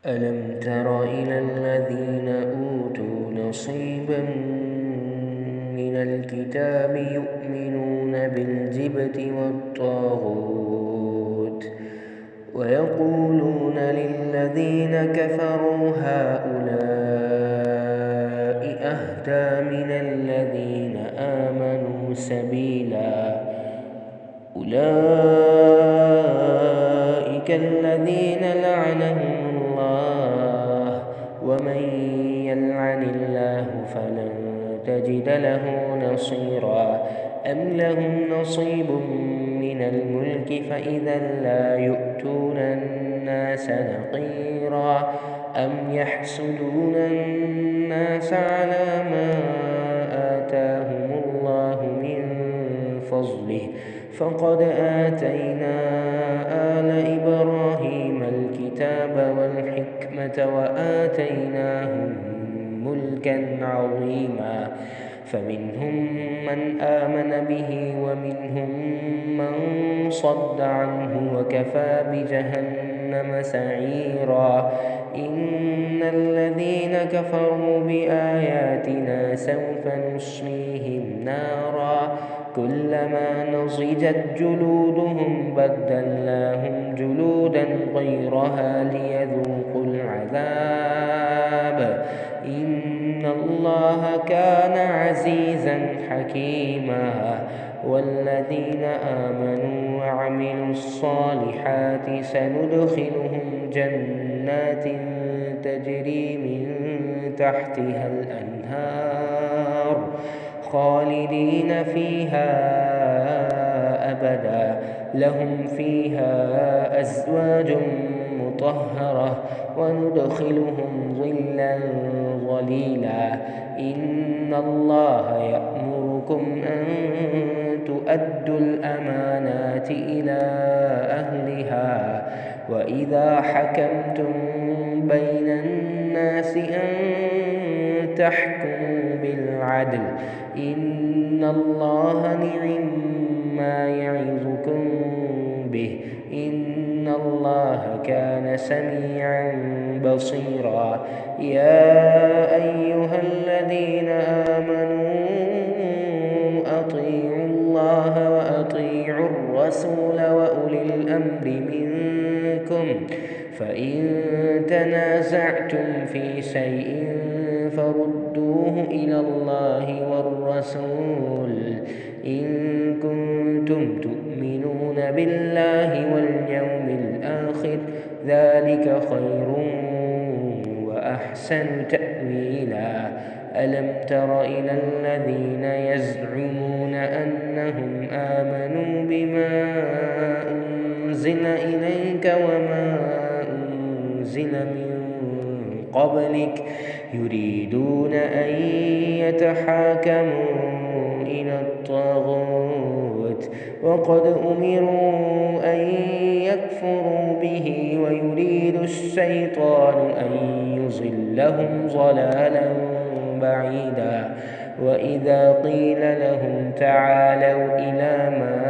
ألم تر إلى الذين أوتوا نصيبا من الكتاب يؤمنون بالجبت والطاغوت ويقولون للذين كفروا هؤلاء أهدى من الذين آمنوا سبيلا أولئك الذين لعنهم الله ومن يلعن الله فلن تجد له نصيرا أم لهم نصيب من الملك فإذا لا يؤتون الناس نقيرا أم يحسدون الناس على ما آتاهم الله من فضله فقد آتينا آل إبراهيم الكتاب والحكمة وآتيناهم ملكا عظيما فمنهم من آمن به ومنهم من صد عنه وكفى بجهنم سعيرا إن الذين كفروا بآياتنا سوف نصليهم نارا كلما نضجت جلودهم بدلناهم جلودا غيرها ليذوقوا العذاب إن الله كان عزيزا حكيما والذين آمنوا وعملوا الصالحات سندخلهم جنات تجري من تحتها الأنهار خالدين فيها أبدا لهم فيها أزواج مطهرة وندخلهم ظلا ظليلا إن الله يأمركم أن تؤدوا الأمانات إلى أهلها وإذا حكمتم بين الناس أن تحكموا بالعدل إن الله نعم ما يعظكم به إن الله كان سميعا بصيرا يا أيها الذين آمنوا أطيعوا الله وأطيعوا الرسول وأولي الأمر منكم فإن تنازعتم في شيء فردوه إلى الله والرسول إن كنتم تؤمنون بالله واليوم الآخر ذلك خير وأحسن تأويلا ألم تر إلى الذين يزعمون أنهم آمنوا بما أنزل إليك وما أنزل من قبلك يريدون أن يتحاكموا إلى الطاغوت وقد أمروا أن يكفروا به ويريد الشيطان أن يضلهم ضلالا بعيدا وإذا قيل لهم تعالوا إلى ما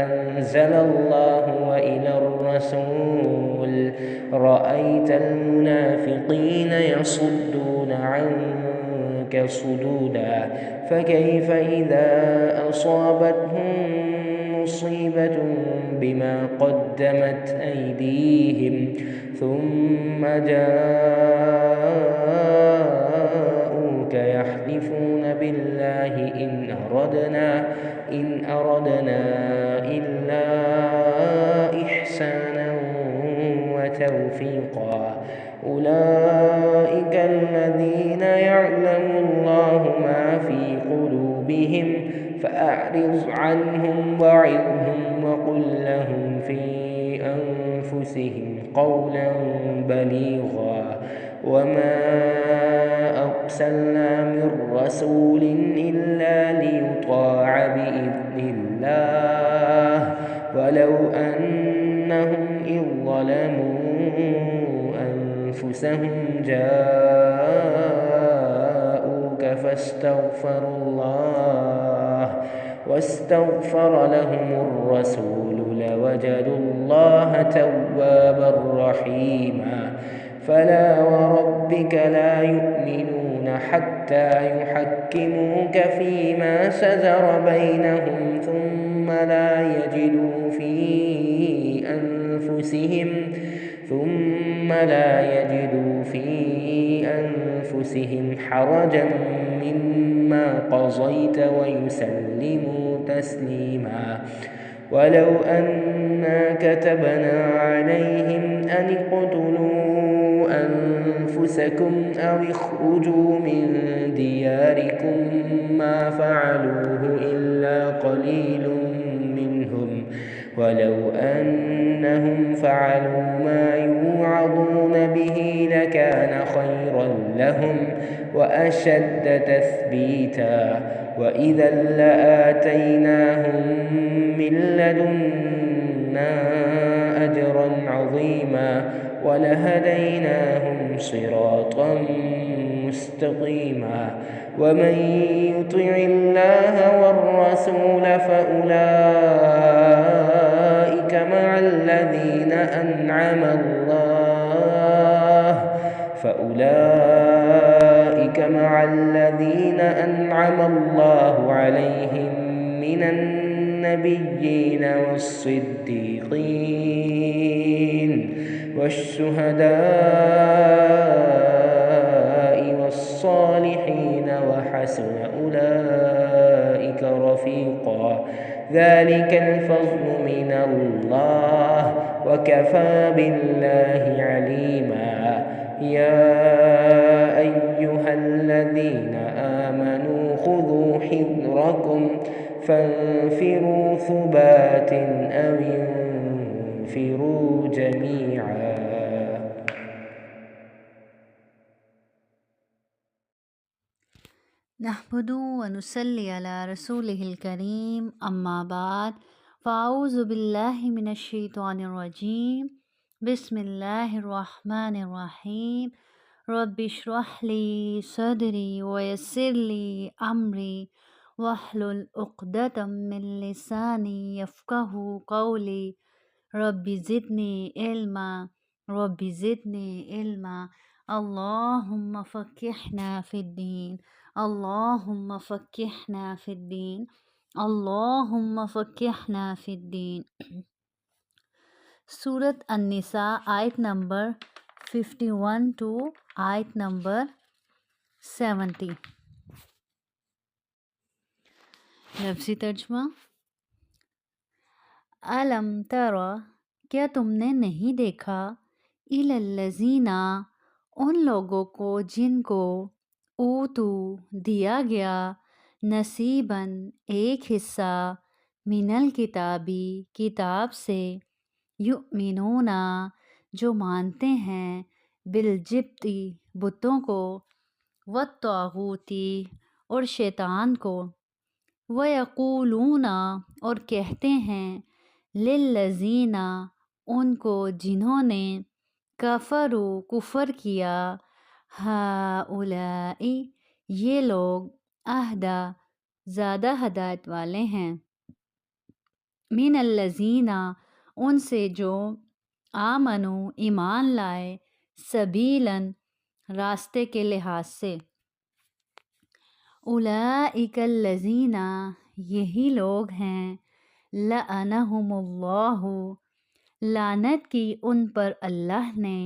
أنزل الله وإلى الرسول رأيت المنافقين يصدون عنك صدودا فكيف إذا أصابتهم مصيبة بما قدمت أيديهم ثم جاءوك يحلفون بالله إن أردنا إلا إحسانا وتوفيقا أولئك الذين يعلم الله ما في قلوبهم فأعرض عنهم وعظهم وقل لهم في أنفسهم قولا بليغا وما أرسلنا من رسول إلا ليطاع بإذن الله ولو أنهم إذ ظلموا أنفسهم جاءوك واستغفر لهم الرسول لوجدوا الله توابا رحيما فلا وربك لا يؤمنون حتى يحكموك فيما شجر بينهم ثم لا يجدوا في أنفسهم حرجا مما قضيت ويسلموا تسليما. ولو أنا كتبنا عليهم أن اقتلوا أنفسكم أو اخرجوا من دياركم ما فعلوه إلا قليل منهم، ولو أنهم فعلوا ما يوعظون به لكان خيرا لهم وأشد تثبيتا، وإذا لآتيناهم من لدنا أجرا عظيما ولهديناهم صراطا مستقيما. ومن يطع الله والرسول فأولئك مع الذين أنعم الله عليهم من النبيين والصديقين والشهداء والصالحين وحسن أولئك رفيقا. ذلك الفضل من الله وكفى بالله عليما. يا أيها الذين آمنوا خذوا حذركم فانفروا ثبات أو انفروا جميعا. نحمد ونصلي على رسوله الكريم أما بعد فأعوذ بالله من الشيطان الرجيم بسم الله الرحمن الرحيم رب اشرح لي صدري ويسر لي أمري واحلل عقدة من لساني يفقه قولي رب زدني علما رب زدني علما. اللهم فقهنا في الدين اللهم فقهنا في الدين اللهم فقهنا في الدين. سورت النساء آیت نمبر 51 to آیت نمبر 70. لفظی ترجمہ. علم ترى کیا تم نے نہیں دیکھا الی الذین ان لوگوں کو جن کو اوتو دیا گیا نصیباً ایک حصہ من الکتابی کتاب سے یؤمنون جو مانتے ہیں بالجبتی بتوں کو والطاغوتی اور شیطان کو ویقولون اور کہتے ہیں للذین ان کو جنہوں نے کفروا کفر کیا ہؤلاء یہ لوگ اہدی زیادہ ہدایت والے ہیں من الذین ان سے جو آمنوا ایمان لائے سبیلاً راستے کے لحاظ سے. اولئک الذین یہی لوگ ہیں لعنہم اللہ لعنت کی ان پر اللہ نے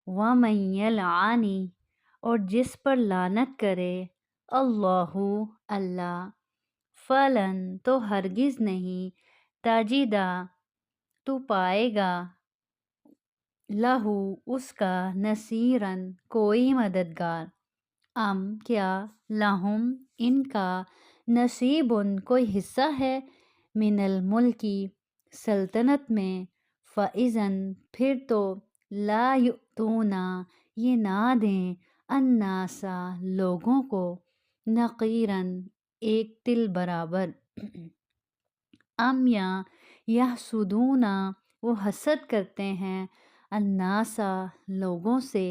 ومن یلعن اور جس پر لعنت کرے اللہ اللہ فلن تو ہرگز نہیں تجدہ تو پائے گا لہو اس کا نصیراً کوئی مددگار. ام کیا لہم ان کا نصیب کوئی حصہ ہے من الملکی سلطنت میں فاذن پھر تو لا یؤتون یہ نہ دیں الناس لوگوں کو نقیراً ایک تل برابر. ام یا یحسدون وہ حسد کرتے ہیں الناس لوگوں سے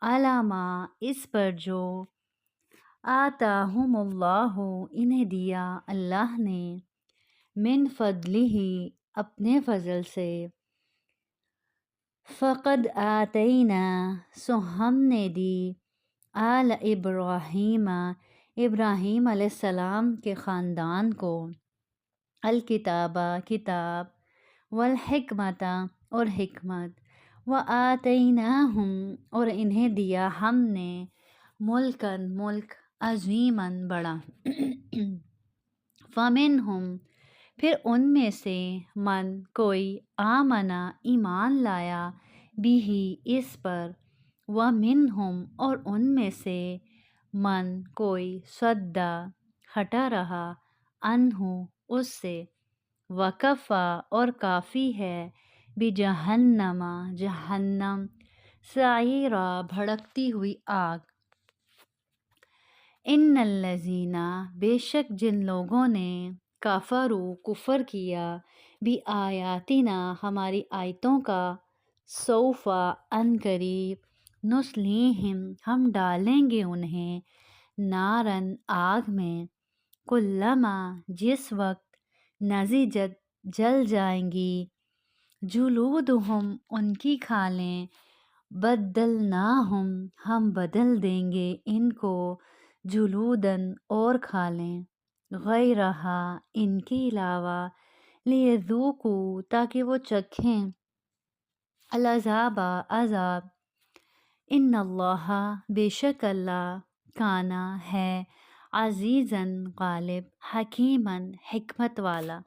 علامہ اس پر جو آتاہم اللہ انہیں دیا اللہ نے من فضلہ اپنے فضل سے فقد آتینا سو ہم نے دی آل ابراہیم ابراہیم علیہ السلام کے خاندان کو الکتابہ کتاب والحکمت اور حکمت وآتیناہم اور انہیں دیا ہم نے ملکن ملک عظیماً بڑا فمنہم پھر ان میں سے من کوئی آمنا ایمان لایا بھی اس پر ومنہم اور ان میں سے من کوئی صدا ہٹا رہا انہو اس سے وکفا اور کافی ہے بجہنم جہنم سعیرا بھڑکتی ہوئی آگ ان الذین بے شک جن لوگوں نے کفروا کفر کیا بھی آیاتنا ہماری آیتوں کا سوف ان قریب نسلیہم ہم ڈالیں گے انہیں نارن آگ میں کلما جس وقت نضجت جل جائیں گی جلودہم ان کی کھالیں بدلناہم ہم بدل دیں گے ان کو جلودن اور کھالیں غیرہا ان کے علاوہ لیذوقوا تاکہ وہ چکھیں العذاب عذاب ان اللہ بے شک اللہ کانا ہے عزیزاً غالب حکیماً حکمت والا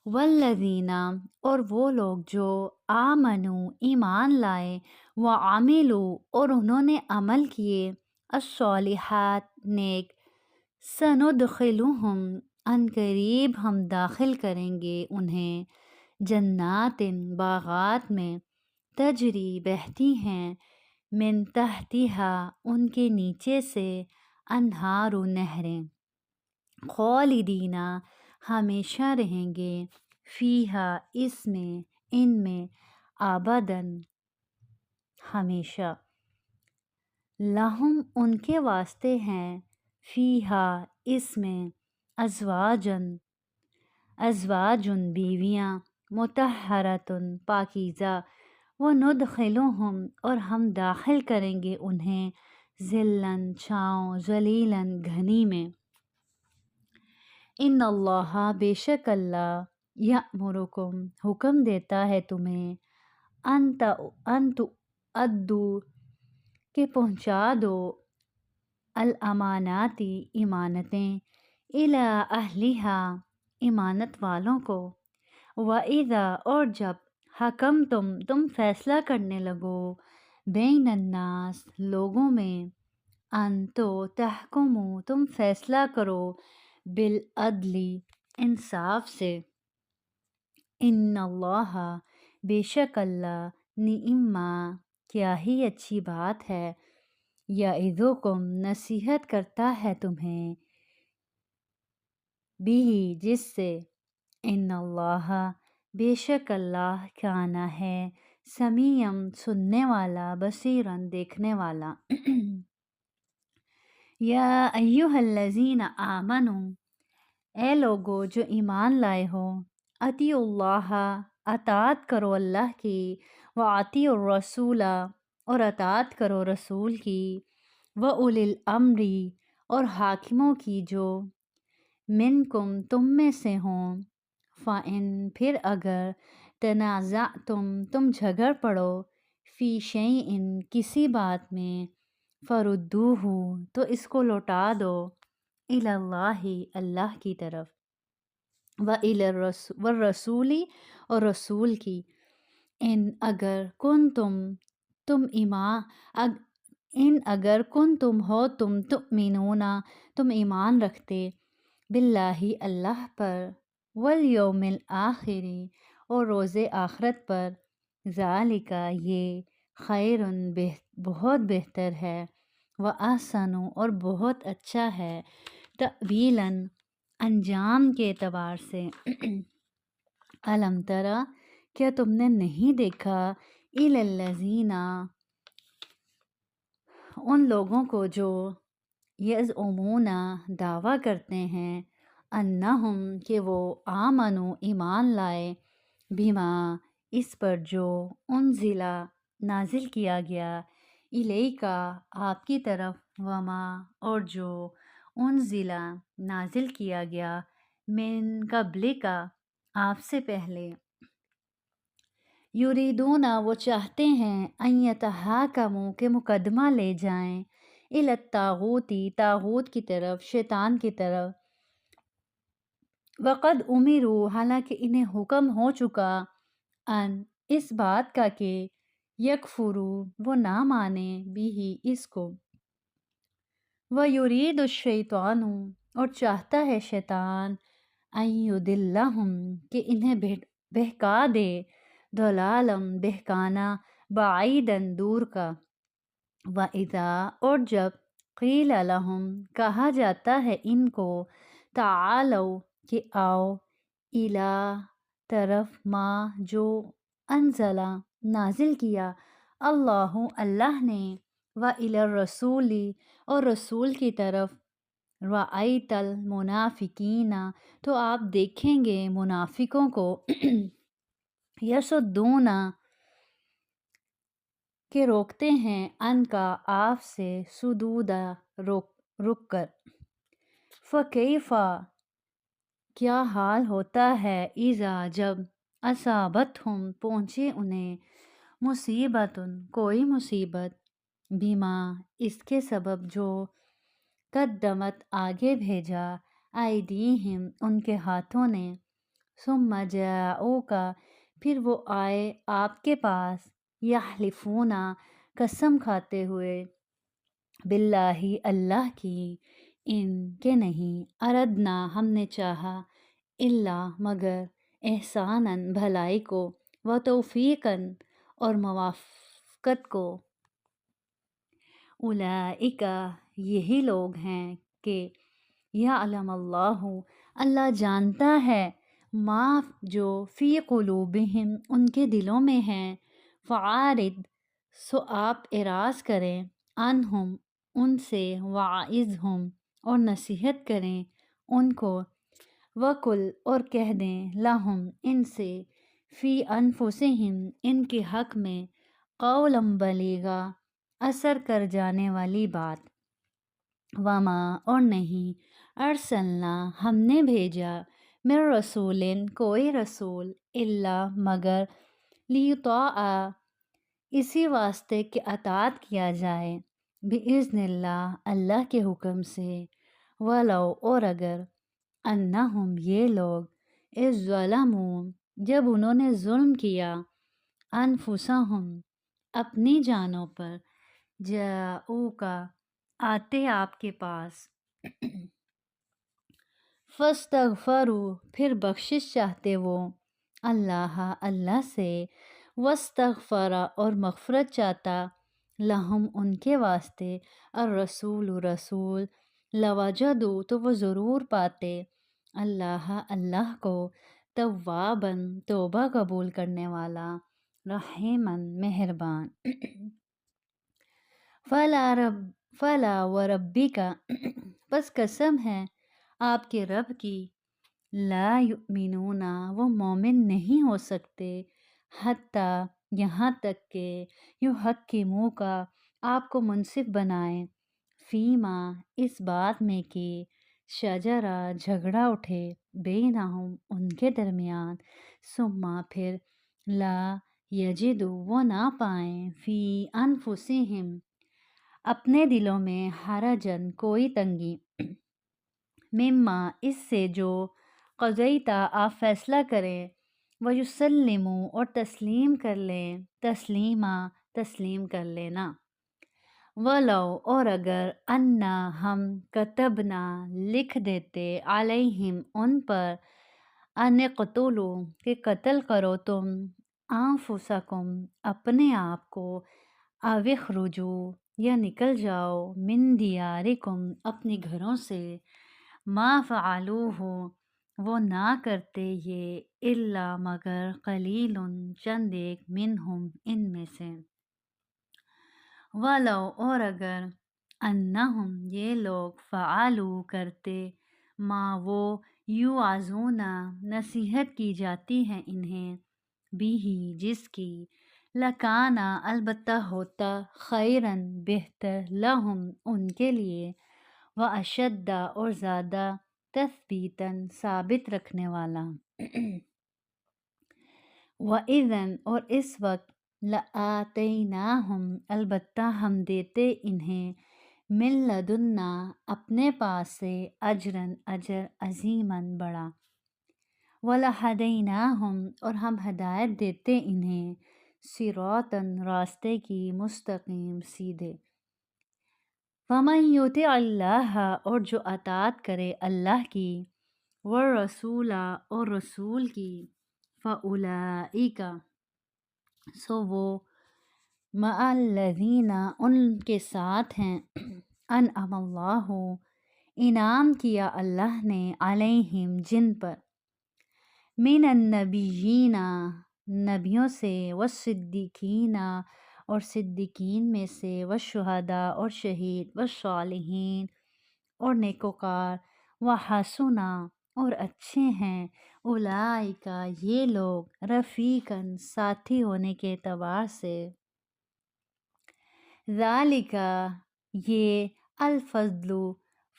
والذین اور وہ لوگ جو آمنوا ایمان لائے وعملوا اور انہوں نے عمل کیے الصالحات نیک سندخلہم ان قریب ہم داخل کریں گے انہیں جنات باغات میں تجری بہتی ہیں من تحتہا ان کے نیچے سے انہار و نہریں خالدین ہمیشہ رہیں گے فیہا اس میں ان میں آبادن ہمیشہ لہم ان کے واسطے ہیں فیہا اس میں ازواجن بیویاں مطہرتن پاکیزہ وندخلہم اور ہم داخل کریں گے انہیں ذلن چھاؤں ذلیلن گھنی میں ان اللہ بے شک اللہ یأمرکم حکم دیتا ہے تمہیں ان تؤدوا کہ پہنچا دو الاماناتی امانتیں الی اہلہا امانت والوں کو وَإِذَا اور جب حکمتم تم فیصلہ کرنے لگو بین الناس لوگوں میں ان تو تحکموا تم فیصلہ کرو بالعدل انصاف سے ان اللہ بے شک اللہ نعم کیا ہی اچھی بات ہے یعظکم نصیحت کرتا ہے تمہیں بھی جس سے ان اللہ بے شک اللہ کانا ہے سمیعم سننے والا بصیرن دیکھنے والا یا ایہا الذین آمنوا اے لوگو جو ایمان لائے ہو اطیعوا اللہ اطاعت کرو اللہ کی واطیعوا الرسول اور اطاعت کرو رسول کی وَأُولِي الْأَمْرِ اور حاکموں کی جو منکم تم میں سے ہوں فَإِن پھر اگر تنازعتم جھگڑ پڑو فی شیئن کسی بات میں فردوہ تو اس کو لوٹا دو الی اللہ اللہ کی طرف والرسول اور رسول کی ان اگر کن تم ہو تم تؤمنون تم ایمان رکھتے باللہ اللہ پر والیوم الآخر اور روز آخرت پر ذالک یہ خیر بہت بہتر ہے وَأَحْسَنُ اور بہت اچھا ہے تأویلاً انجام کے اعتبار سے الم ترى کیا تم نے نہیں دیکھا الی الذین ان لوگوں کو جو یزعمون دعویٰ کرتے ہیں انہم کہ وہ آمنوا ایمان لائے بما اس پر جو انزلہ نازل کیا گیا الیکا آپ کی طرف وما اور جو انزلہ نازل کیا گیا من قبلکا آپ سے پہلے یریدون وہ چاہتے ہیں ان یتحاکموا کہ مقدمہ لے جائیں الی الطاغوتی طاغوت کی طرف شیطان کی طرف وقد امروا حالانکہ انہیں حکم ہو چکا ان اس بات کا کہ یکفروا وہ نہ مانیں بھی اس کو وَيُرِيدُ الشَّيْطَانُ اور چاہتا ہے شیطان ان یضلہم کہ انہیں بہکا دے ضلالم بہکانا بعیداً دور کا وَإِذَا اور جب قیل لہم کہا جاتا ہے ان کو تعالوا کہ آؤ الی طرف ما جو انزلہ نازل کیا اللہ نے وَإِلَى الرَّسُولِ اور رسول کی طرف رَأَيْتَ الْمُنَافِقِينَ تو آپ دیکھیں گے منافقوں کو یصدون کہ روکتے ہیں ان کا آپ سے صدودا رک کر فَكَيْفَ کیا حال ہوتا ہے اذا جب اصابتہم پہنچے انہیں مصیبت کوئی مصیبت بما اس کے سبب جو قدمت آگے بھیجا ایدیہم ان کے ہاتھوں نے ثم جاؤک پھر وہ آئے آپ کے پاس یحلفون قسم کھاتے ہوئے باللہ اللہ کی ان کے نہیں اردنا ہم نے چاہا الا مگر احساناً بھلائی کو و توفیقاً اور موافقت کو اولئک یہی لوگ ہیں کہ یعلم اللہ جانتا ہے ما جو فی قلوبہم ان کے دلوں میں ہیں فعارض سو آپ اعراض کریں عنہم ان سے وعظہم اور نصیحت کریں ان کو وقل اور کہہ دیں لہم ان سے فی انفسہم ان کے حق میں قولا بلیغا اثر کر جانے والی بات وما اور نہیں ارسلنا ہم نے بھیجا من رسول کوئی رسول الا مگر لیطاع اسی واسطے کہ اطاعت کیا جائے باذن اللہ کے حکم سے ولو اور اگر انہم یہ لوگ اذ ظلموا جب انہوں نے ظلم کیا انفسہم اپنی جانوں پر جاؤک آتے آپ کے پاس فاستغفروا پھر بخشش چاہتے وہ اللہ سے واستغفر اور مغفرت چاہتا لہم ان کے واسطے رسول لوجدوا تو وہ ضرور پاتے اللہ کو تواباً توبہ قبول کرنے والا رحیماً مہربان فلا وربک پس قسم ہے آپ کے رب کی لا یؤمنون وہ مومن نہیں ہو سکتے حتیٰ یہاں تک کہ یحکموا کا آپ کو منصف بنائیں فیما اس بات میں کہ شجرا جھگڑا اٹھے بینہم ان کے درمیان ثم پھر لا یجدوا وہ نہ پائیں فی انفسہم اپنے دلوں میں حرجن کوئی تنگی مما اس سے جو قضیتا آپ فیصلہ کریں ویسلموا اور تسلیم کر لیں تسلیم کر لینا ولو اور اگر انا ہم کتبنا لکھ دیتے علیہم ان پر ان اقتلوا کہ قتل کرو تم انفسکم اپنے آپ کو او اخرجوا یا نکل جاؤ من دیارکم اپنے گھروں سے ما فعلوہ وہ نہ کرتے یہ الا مگر قلیل چند ایک منہم ان میں سے ولو اور اگر انہم یہ لوگ فعلوا کرتے ما وہ یوعظون نصیحت کی جاتی ہے انہیں بھی جس کی لکانا البتہ ہوتا خیرن بہتر لہم ان کے لیے و اشدہ اور زیادہ تثبیتاً ثابت رکھنے والا وَإِذًا اور اس وقت لَآتَيْنَاهُمْ البتہ ہم دیتے انہیں من لدنا اپنے پاس سے اجراً اجر عظیماً بڑا وَلَہَدَيْنَاهُمْ اور ہم ہدایت دیتے انہیں صراطاً راستے کی مستقیم سیدھے وَمَن يُطِعِ اللَّهَ اور جو اطاعت کرے اللہ کی والرسول اور رسول کی فَأُولَئِكَ سو وہ مع الذین ان کے ساتھ ہیں انعم اللہ انعام کیا اللہ نے علیہم جن پر من النبیین نبیوں سے والصدیقین اور صدیقین میں سے والشہداء اور شہید والصالحین اور نیکوکار وحسنا اور اچھے ہیں اولئک یہ لوگ رفیقاً ساتھی ہونے کے اعتبار سے ذالک یہ الفضل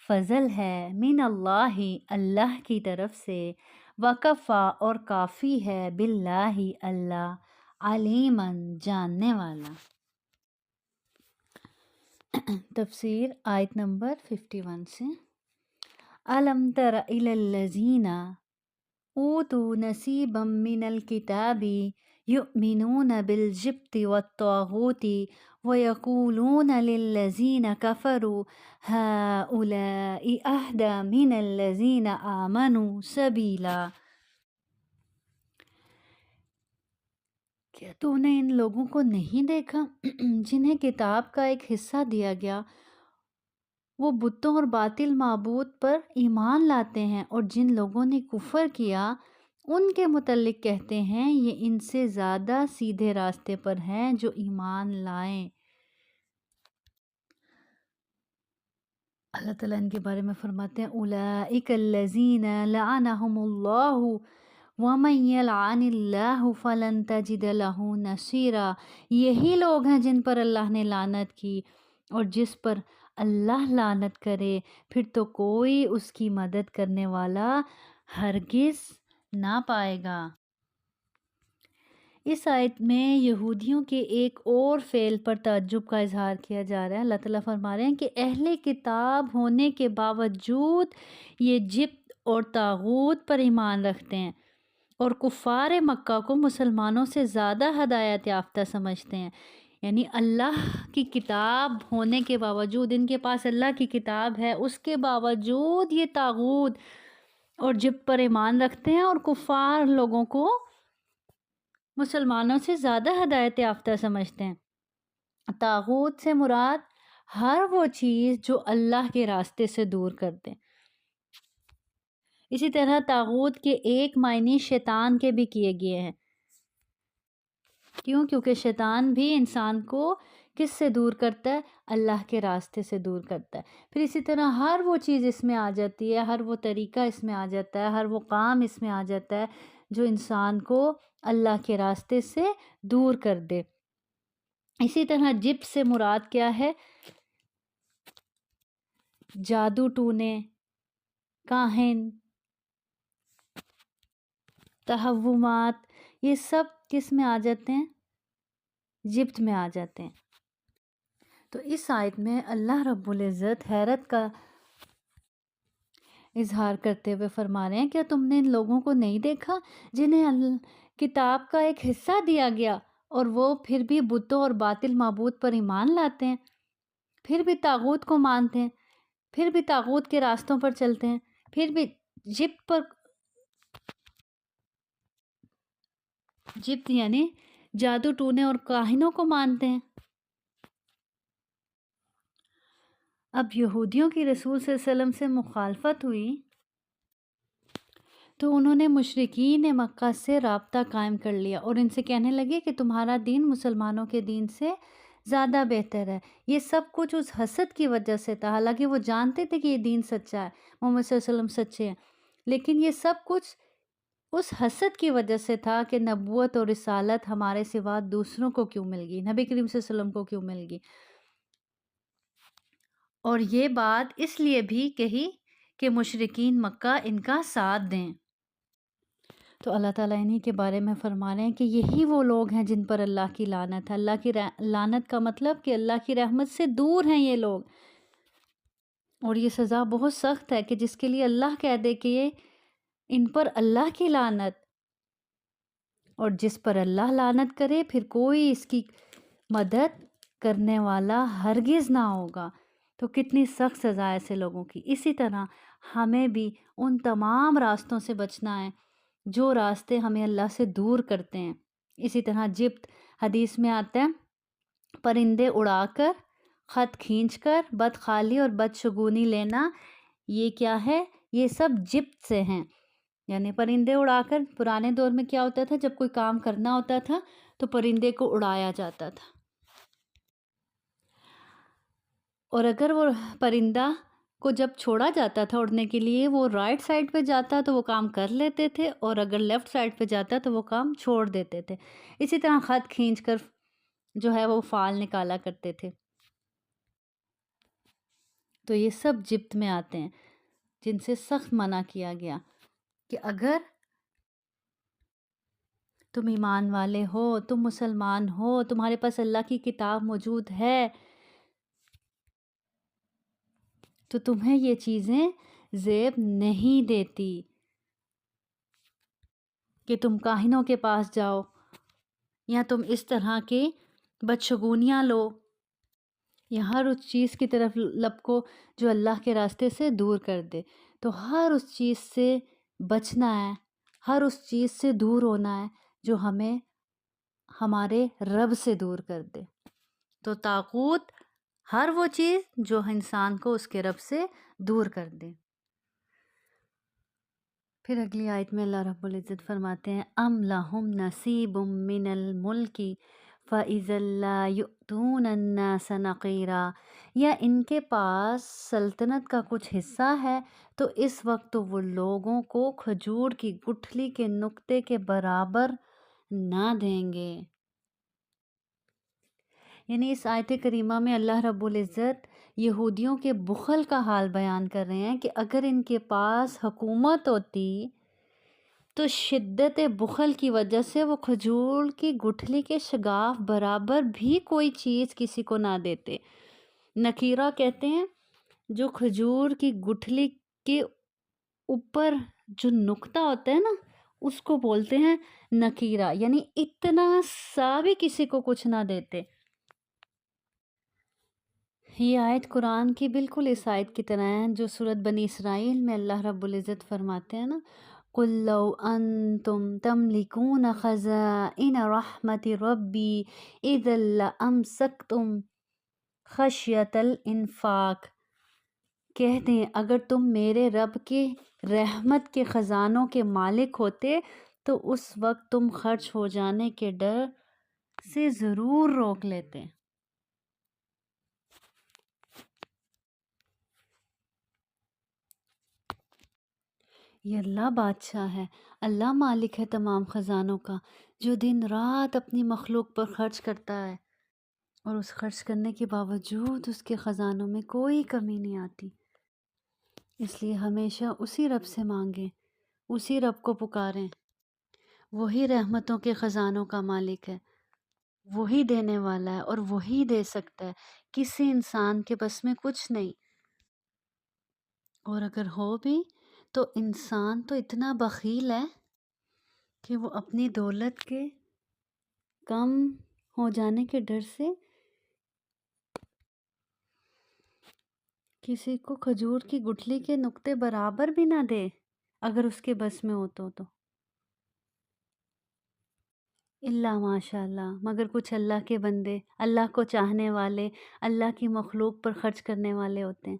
فضل ہے من اللہ اللہ کی طرف سے وکفا اور کافی ہے باللہ اللہ علیماً جاننے والا۔ تفسیر آیت نمبر 51 سے الم تر الی الذین اوتوا نصیبا من الکتاب یؤمنون بالجبت والطاغوت ویقولون للذین کفروا ہؤلاء اہدی من الذین آمنوا سبیلا۔ کیا تو نے ان لوگوں کو نہیں دیکھا جنہیں کتاب کا ایک حصہ دیا گیا، وہ بتوں اور باطل معبود پر ایمان لاتے ہیں، اور جن لوگوں نے کفر کیا ان کے متعلق کہتے ہیں یہ ان سے زیادہ سیدھے راستے پر ہیں جو ایمان لائیں۔ اللہ تعالیٰ ان کے بارے میں فرماتے ہیں اولئک الذین لعنہم اللہ ومن یلعن اللہ فلن تجد له نصیرا۔ یہی لوگ ہیں جن پر اللہ نے لعنت کی، اور جس پر اللہ لعنت کرے پھر تو کوئی اس کی مدد کرنے والا ہرگز نہ پائے گا۔ اس آیت میں یہودیوں کے ایک اور فعل پر تعجب کا اظہار کیا جا رہا ہے۔ اللہ تعالیٰ فرما رہے ہیں کہ اہل کتاب ہونے کے باوجود یہ جبت اور طاغوت پر ایمان رکھتے ہیں اور کفار مکہ کو مسلمانوں سے زیادہ ہدایت یافتہ سمجھتے ہیں۔ یعنی اللہ کی کتاب ہونے کے باوجود، ان کے پاس اللہ کی کتاب ہے، اس کے باوجود یہ طاغوت اور جبت پر ایمان رکھتے ہیں اور کفار لوگوں کو مسلمانوں سے زیادہ ہدایت یافتہ سمجھتے ہیں۔ طاغوت سے مراد ہر وہ چیز جو اللہ کے راستے سے دور کر دے۔ اسی طرح طاغوت کے ایک معنی شیطان کے بھی کیے گئے ہیں۔ کیونکہ شیطان بھی انسان کو کس سے دور کرتا ہے؟ اللہ کے راستے سے دور کرتا ہے۔ پھر اسی طرح ہر وہ چیز اس میں آ جاتی ہے، ہر وہ طریقہ اس میں آ جاتا ہے، ہر وہ کام اس میں آ جاتا ہے جو انسان کو اللہ کے راستے سے دور کر دے۔ اسی طرح جبت سے مراد کیا ہے؟ جادو ٹونے، کاہن، توہمات، یہ سب کس میں آ جاتے ہیں؟ جبت میں آ جاتے ہیں۔ تو اس آیت میں اللہ رب العزت حیرت کا اظہار کرتے ہوئے فرما رہے ہیں کیا تم نے ان لوگوں کو نہیں دیکھا جنہیں کتاب کا ایک حصہ دیا گیا اور وہ پھر بھی بتوں اور باطل معبود پر ایمان لاتے ہیں، پھر بھی طاغوت کو مانتے ہیں، پھر بھی طاغوت کے راستوں پر چلتے ہیں، پھر بھی جبت یعنی جادو ٹونے اور کاہنوں کو مانتے ہیں۔ اب یہودیوں کی رسول صلی اللہ علیہ وسلم سے مخالفت ہوئی تو انہوں نے مشرکین مکہ سے رابطہ قائم کر لیا اور ان سے کہنے لگے کہ تمہارا دین مسلمانوں کے دین سے زیادہ بہتر ہے۔ یہ سب کچھ اس حسد کی وجہ سے تھا، حالانکہ وہ جانتے تھے کہ یہ دین سچا ہے، محمد صلی اللہ علیہ وسلم سچے ہیں، لیکن یہ سب کچھ اس حسد کی وجہ سے تھا کہ نبوت اور رسالت ہمارے سوا دوسروں کو کیوں مل گئی، نبی کریم صلی اللہ علیہ وسلم کو کیوں مل گئی. اور یہ بات اس لیے بھی کہی کہ مشرکین مکہ ان کا ساتھ دیں. تو اللہ تعالیٰ انہی کے بارے میں فرما رہے ہیں کہ یہی وہ لوگ ہیں جن پر اللہ کی لعنت ہے. اللہ کی لعنت کا مطلب کہ اللہ کی رحمت سے دور ہیں یہ لوگ. اور یہ سزا بہت سخت ہے کہ جس کے لیے اللہ کہہ دے کہ یہ ان پر اللہ کی لعنت، اور جس پر اللہ لعنت کرے پھر کوئی اس کی مدد کرنے والا ہرگز نہ ہوگا. تو کتنی سخت سزا ہے ایسے لوگوں کی. اسی طرح ہمیں بھی ان تمام راستوں سے بچنا ہے جو راستے ہمیں اللہ سے دور کرتے ہیں. اسی طرح جبت، حدیث میں آتا ہے پرندے اڑا کر، خط کھینچ کر، بدخالی اور بدشگونی لینا، یہ کیا ہے؟ یہ سب جبت سے ہیں. یعنی پرندے اڑا کر، پرانے دور میں کیا ہوتا تھا، جب کوئی کام کرنا ہوتا تھا تو پرندے کو اڑایا جاتا تھا، اور اگر وہ پرندہ کو جب چھوڑا جاتا تھا اڑنے کے لیے، وہ رائٹ سائڈ پہ جاتا تو وہ کام کر لیتے تھے، اور اگر لیفٹ سائڈ پہ جاتا تو وہ کام چھوڑ دیتے تھے. اسی طرح خط کھینچ کر جو ہے وہ فال نکالا کرتے تھے. تو یہ سب جبت میں آتے ہیں جن سے سخت منع کیا گیا کہ اگر تم ایمان والے ہو، تم مسلمان ہو، تمہارے پاس اللہ کی کتاب موجود ہے، تو تمہیں یہ چیزیں زیب نہیں دیتی کہ تم کاہنوں کے پاس جاؤ یا تم اس طرح کے بدشگونیاں لو یا ہر اس چیز کی طرف لپکو جو اللہ کے راستے سے دور کر دے. تو ہر اس چیز سے بچنا ہے، ہر اس چیز سے دور ہونا ہے جو ہمیں ہمارے رب سے دور کر دے. تو طاغوت ہر وہ چیز جو انسان کو اس کے رب سے دور کر دے. پھر اگلی آیت میں اللہ رب العزت فرماتے ہیں ام لہم نصیب من الملک فَإِذَا لَا يُؤْتُونَ النَّاسَ نَقِيرًا، یا ان کے پاس سلطنت کا کچھ حصہ ہے تو اس وقت تو وہ لوگوں کو کھجور کی گٹھلی کے نقطے کے برابر نہ دیں گے. یعنی اس آیت کریمہ میں اللہ رب العزت یہودیوں کے بخل کا حال بیان کر رہے ہیں کہ اگر ان کے پاس حکومت ہوتی تو شدت بخل کی وجہ سے وہ کھجور کی گٹھلی کے شگاف برابر بھی کوئی چیز کسی کو نہ دیتے. نکیرہ کہتے ہیں جو کھجور کی گٹھلی کے اوپر جو نقطہ ہوتا ہے نا، اس کو بولتے ہیں نکیرہ، یعنی اتنا سا بھی کسی کو کچھ نہ دیتے. یہ آیت قرآن کی بالکل اس آیت کی طرح ہے جو سورۃ بنی اسرائیل میں اللہ رب العزت فرماتے ہیں نا قُلْ لَوْ أَنْتُمْ تَمْلِكُونَ خَزَائِنَ رَحْمَةِ رَبِّي إِذًا لَأَمْسَكْتُمْ خَشْيَةَ الْإِنفَاقِ، کہہ دیں اگر تم میرے رب کے رحمت کے خزانوں کے مالک ہوتے تو اس وقت تم خرچ ہو جانے کے ڈر سے ضرور روک لیتے. یہ اللہ بادشاہ ہے، اللہ مالک ہے تمام خزانوں کا، جو دن رات اپنی مخلوق پر خرچ کرتا ہے، اور اس خرچ کرنے کے باوجود اس کے خزانوں میں کوئی کمی نہیں آتی. اس لیے ہمیشہ اسی رب سے مانگیں، اسی رب کو پکاریں. وہی رحمتوں کے خزانوں کا مالک ہے، وہی دینے والا ہے اور وہی دے سکتا ہے. کسی انسان کے بس میں کچھ نہیں، اور اگر ہو بھی تو انسان تو اتنا بخیل ہے کہ وہ اپنی دولت کے کم ہو جانے کے ڈر سے کسی کو کھجور کی گٹھلی کے نقطے برابر بھی نہ دے اگر اس کے بس میں ہو تو. اللہ ماشاء اللہ، مگر کچھ اللہ کے بندے، اللہ کو چاہنے والے، اللہ کی مخلوق پر خرچ کرنے والے ہوتے ہیں.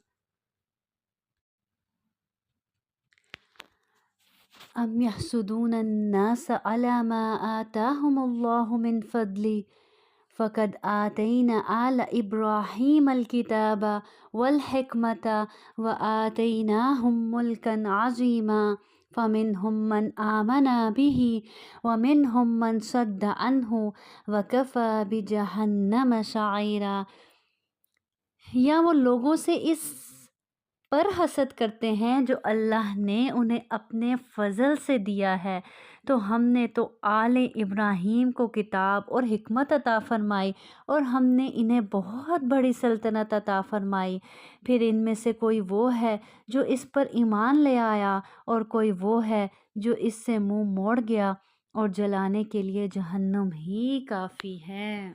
ام یحسدون الناس علی ما آتاہم اللہ من فضلی فقد آتینا آل ابراہیم الکتاب والحکمت وآتیناہم ملکا عظیما فَمِنْهُمْ مَنْ آمَنَ بِهِ وَمِنْهُمْ مَنْ صَدَّ عَنْهُ وَكَفَى بِجَهَنَّمَ سَعِيرًا۔ یا وہ لوگوں سے اس پر حسد کرتے ہیں جو اللہ نے انہیں اپنے فضل سے دیا ہے، تو ہم نے تو آل ابراہیم کو کتاب اور حکمت عطا فرمائی اور ہم نے انہیں بہت بڑی سلطنت عطا فرمائی۔ پھر ان میں سے کوئی وہ ہے جو اس پر ایمان لے آیا اور کوئی وہ ہے جو اس سے منہ موڑ گیا، اور جلانے کے لیے جہنم ہی کافی ہے۔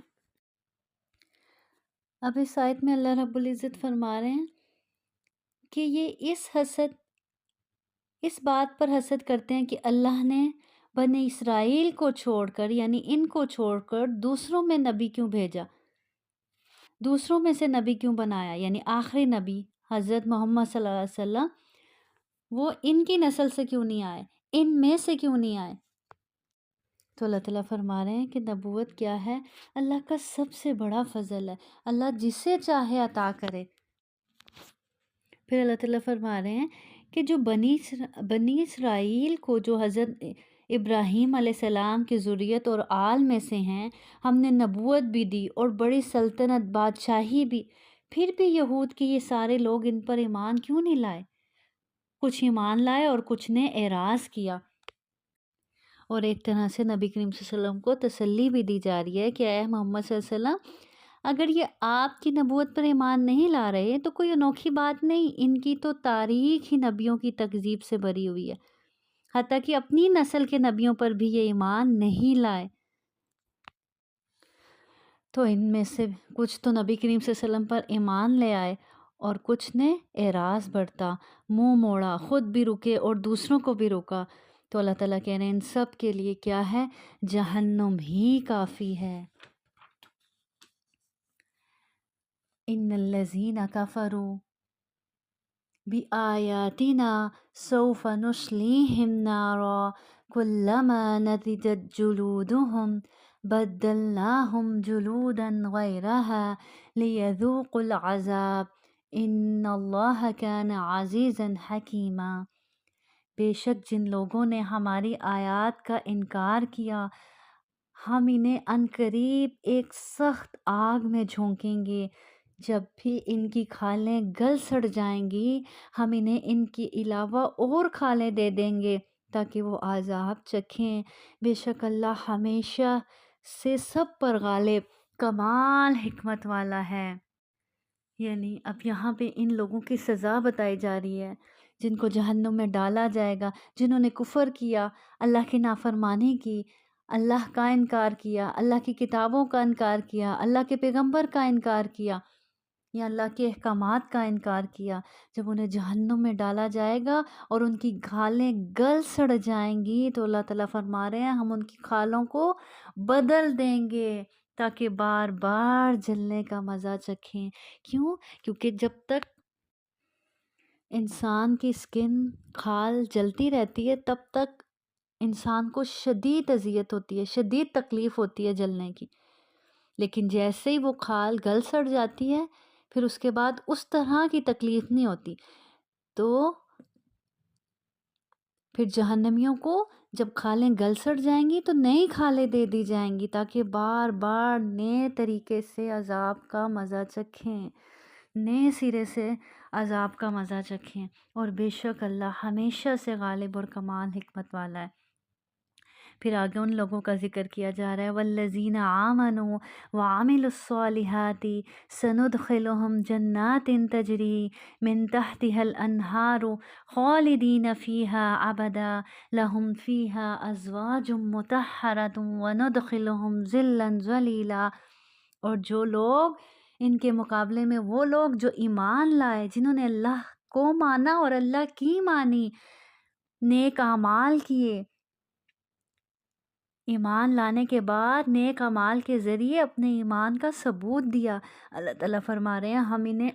اب اس آیت میں اللہ رب العزت فرما رہے ہیں کہ یہ اس بات پر حسد کرتے ہیں کہ اللہ نے بنی اسرائیل کو چھوڑ کر، یعنی ان کو چھوڑ کر دوسروں میں نبی کیوں بھیجا، دوسروں میں سے نبی کیوں بنایا، یعنی آخری نبی حضرت محمد صلی اللہ علیہ وسلم وہ ان کی نسل سے کیوں نہیں آئے، ان میں سے کیوں نہیں آئے۔ تو اللہ تعالیٰ فرما رہے ہیں کہ نبوت کیا ہے، اللہ کا سب سے بڑا فضل ہے، اللہ جسے چاہے عطا کرے۔ پھر اللہ تعالیٰ فرما رہے ہیں کہ جو بنی اسرائیل کو، جو حضرت ابراہیم علیہ السلام کی ذریت اور آل میں سے ہیں، ہم نے نبوت بھی دی اور بڑی سلطنت، بادشاہی بھی، پھر بھی یہود کے یہ سارے لوگ ان پر ایمان کیوں نہیں لائے؟ کچھ ایمان لائے اور کچھ نے اعراض کیا۔ اور ایک طرح سے نبی کریم صلی اللہ علیہ وسلم کو تسلی بھی دی جا رہی ہے کہ اے محمد صلی اللہ علیہ وسلم، اگر یہ آپ کی نبوت پر ایمان نہیں لا رہے تو کوئی انوکھی بات نہیں، ان کی تو تاریخ ہی نبیوں کی تکذیب سے بھری ہوئی ہے، حتیٰ کہ اپنی نسل کے نبیوں پر بھی یہ ایمان نہیں لائے۔ تو ان میں سے کچھ تو نبی کریم صلی اللہ علیہ وسلم پر ایمان لے آئے اور کچھ نے اعراض برتا، منہ موڑا، خود بھی رکے اور دوسروں کو بھی روکا۔ تو اللہ تعالیٰ کہہ رہے ہیں ان سب کے لیے کیا ہے، جہنم ہی کافی ہے۔ ان الذین کفروا بآیاتنا سوف نصلیہم نارا کلما نضجت جلودہم بدلناہم جلودا غیرہا لیذوقوا العذاب ان اللہ کان عزیزا حکیما۔ بے شک جن لوگوں نے ہماری آیات کا انکار کیا، ہم انہیں عنقریب ایک سخت آگ میں جھونکیں گے، جب بھی ان کی کھالیں گل سڑ جائیں گی ہم انہیں ان کے علاوہ اور کھالیں دے دیں گے تاکہ وہ عذاب چکھیں۔ بے شک اللہ ہمیشہ سے سب پر غالب، کمال حکمت والا ہے۔ یعنی اب یہاں پہ ان لوگوں کی سزا بتائی جا رہی ہے جن کو جہنم میں ڈالا جائے گا، جنہوں نے کفر کیا، اللہ کی نافرمانی کی، اللہ کا انکار کیا، اللہ کی کتابوں کا انکار کیا، اللہ کے پیغمبر کا انکار کیا، یا اللہ کے احکامات کا انکار کیا۔ جب انہیں جہنم میں ڈالا جائے گا اور ان کی کھالیں گل سڑ جائیں گی تو اللہ تعالیٰ فرما رہے ہیں ہم ان کی کھالوں کو بدل دیں گے تاکہ بار بار جلنے کا مزہ چکھیں۔ کیوں؟ کیونکہ جب تک انسان کی سکن، کھال جلتی رہتی ہے تب تک انسان کو شدید اذیت ہوتی ہے، شدید تکلیف ہوتی ہے جلنے کی، لیکن جیسے ہی وہ کھال گل سڑ جاتی ہے پھر اس کے بعد اس طرح کی تکلیف نہیں ہوتی۔ تو پھر جہنمیوں کو جب کھالیں گل سڑ جائیں گی تو نئی کھالیں دے دی جائیں گی تاکہ بار بار نئے طریقے سے عذاب کا مزہ چکھیں، نئے سرے سے عذاب کا مزہ چکھیں۔ اور بے شک اللہ ہمیشہ سے غالب اور کمال حکمت والا ہے۔ پھر آگے ان لوگوں کا ذکر کیا جا رہا ہے والذین آمنوا وعملوا الصالحات سندخلهم جنات تجری من تحتها الانہار خالدین فیہا ابدا لهم فیہا ازواج مطہرۃ وندخلهم ظلا ظلیلا۔ اور جو لوگ ان کے مقابلے میں وہ لوگ جو ایمان لائے، جنہوں نے اللہ کو مانا اور اللہ کی مانی، نیک اعمال کیے، ایمان لانے کے بعد نیک اعمال کے ذریعے اپنے ایمان کا ثبوت دیا، اللہ تعالیٰ فرما رہے ہیں ہم انہیں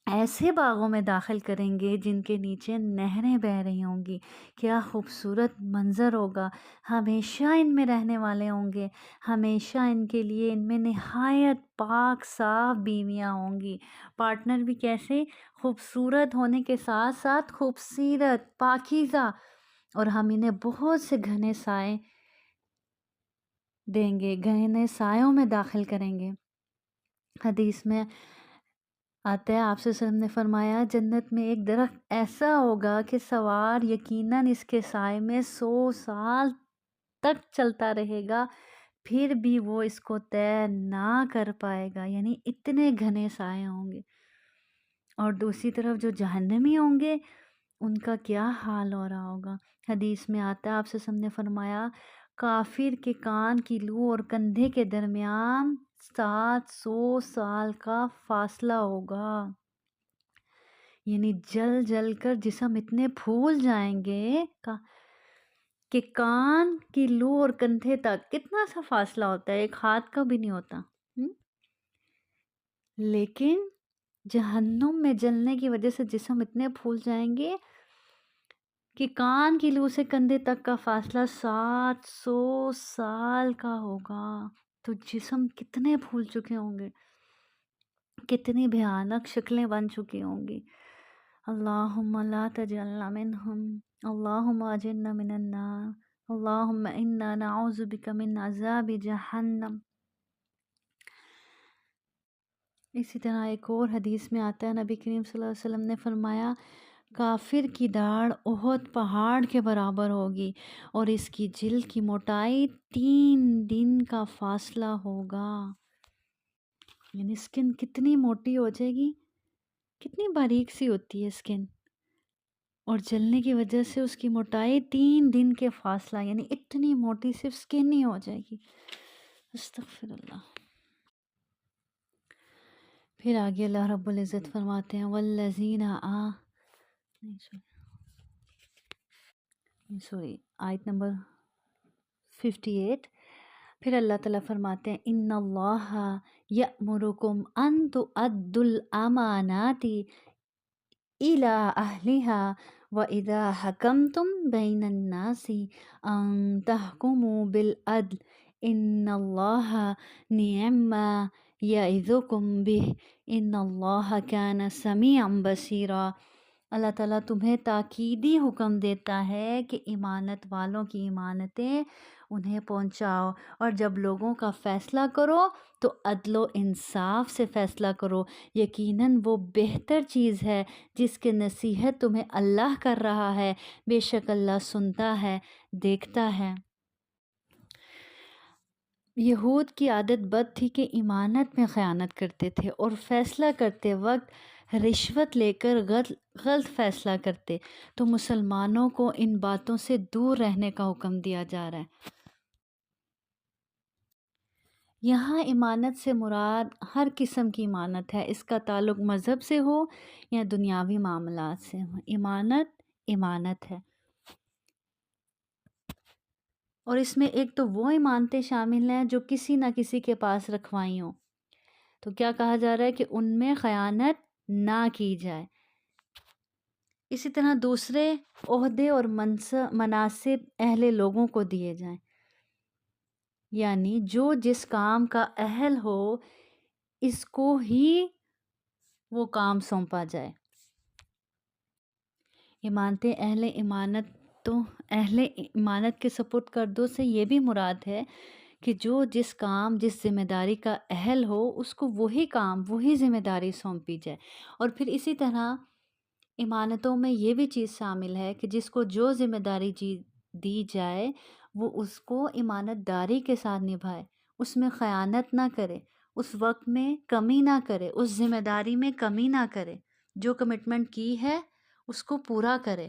ایسے باغوں میں داخل کریں گے جن کے نیچے نہریں بہہ رہی ہوں گی۔ کیا خوبصورت منظر ہوگا، ہمیشہ ان میں رہنے والے ہوں گے، ہمیشہ ان کے لیے ان میں نہایت پاک صاف بیویاں ہوں گی، پارٹنر بھی کیسے خوبصورت ہونے کے ساتھ ساتھ خوبصورت، پاکیزہ، اور ہم انہیں بہت سے گھنے سائے دیں گے، گھنے سایوں میں داخل کریں گے۔ حدیث میں آتا ہے آپ صلی اللہ علیہ وسلم نے فرمایا جنت میں ایک درخت ایسا ہوگا کہ سوار یقیناً اس کے سائے میں 100 سال تک چلتا رہے گا، پھر بھی وہ اس کو طے نہ کر پائے گا، یعنی اتنے گھنے سائے ہوں گے۔ اور دوسری طرف جو جہنمی ہوں گے ان کا کیا حال ہو رہا ہوگا۔ حدیث میں آتا ہے آپ سے ہم نے فرمایا کافر کے کان کی لو اور کندھے کے درمیان 700 سال کا فاصلہ ہوگا، یعنی جل جل کر جسم اتنے پھول جائیں گے کہ کان کی لو اور کندھے تک کتنا سا فاصلہ ہوتا ہے، ایک ہاتھ کا بھی نہیں ہوتا۔ لیکن جہنم میں جلنے کی وجہ سے جسم اتنے پھول جائیں گے کہ کان کی لو سے کندھے تک کا فاصلہ 700 سال کا ہوگا۔ تو جسم کتنے پھول چکے ہوں گے، کتنی بھیانک شکلیں بن چکی ہوں گی۔ اللہم لا تجعلنا منہم، اللہم اجرنا من النار، اللہم انا نعوذ بک من عذاب جہنم۔ اسی طرح ایک اور حدیث میں آتا ہے نبی کریم صلی اللہ علیہ وسلم نے فرمایا کافر کی داڑھ احد پہاڑ کے برابر ہوگی اور اس کی جلد کی موٹائی 3 دن کا فاصلہ ہوگا، یعنی اسکن کتنی موٹی ہو جائے گی، کتنی باریک سی ہوتی ہے اسکن، اور جلنے کی وجہ سے اس کی موٹائی 3 دن کے فاصلہ، یعنی اتنی موٹی صرف اسکن ہی ہو جائے گی۔ استغفر اللہ۔ پھر آگے اللہ رب العزت فرماتے ہیں والذین سوری آیت نمبر 58، پھر اللہ تعالیٰ فرماتے ہیں ان اللہ یأمرکم ان تؤدوا الامانات الی اہلہا وَإِذَا حَكَمْتُمْ بَيْنَ النَّاسِ أَن تَحْكُمُوا بِالْعَدْلِ إِنَّ اللَّهَ نِعِمَّ مَا يَعِظُكُمْ بِهِ إِنَّ اللَّهَ كَانَ سَمِيعًا بَصِيرًا۔ اللہ تعالیٰ تمہیں تاکیدی حکم دیتا ہے کہ امانت والوں کی امانتیں انہیں پہنچاؤ، اور جب لوگوں کا فیصلہ کرو تو عدل و انصاف سے فیصلہ کرو، یقیناً وہ بہتر چیز ہے جس کے نصیحت تمہیں اللہ کر رہا ہے، بے شک اللہ سنتا ہے، دیکھتا ہے۔ یہود کی عادت بد تھی کہ امانت میں خیانت کرتے تھے اور فیصلہ کرتے وقت رشوت لے کر غلط فیصلہ کرتے، تو مسلمانوں کو ان باتوں سے دور رہنے کا حکم دیا جا رہا ہے۔ یہاں امانت سے مراد ہر قسم کی امانت ہے، اس کا تعلق مذہب سے ہو یا دنیاوی معاملات سے ہو، امانت امانت ہے۔ اور اس میں ایک تو وہ امانتیں شامل ہیں جو کسی نہ کسی کے پاس رکھوائی ہوں، تو کیا کہا جا رہا ہے کہ ان میں خیانت نہ کی جائے۔ اسی طرح دوسرے عہدے اور مناصب اہل لوگوں کو دیے جائیں، یعنی جو جس کام کا اہل ہو اس کو ہی وہ کام سونپا جائے۔ امانتیں اہل امانت کے سپرد کردوں سے یہ بھی مراد ہے کہ جو جس کام جس ذمہ داری کا اہل ہو اس کو وہی کام وہی ذمہ داری سونپی جائے۔ اور پھر اسی طرح امانتوں میں یہ بھی چیز شامل ہے کہ جس کو جو ذمہ داری دی جائے وہ اس کو امانت داری کے ساتھ نبھائے، اس میں خیانت نہ کرے، اس وقت میں کمی نہ کرے، اس ذمہ داری میں کمی نہ کرے، جو کمٹمنٹ کی ہے اس کو پورا کرے۔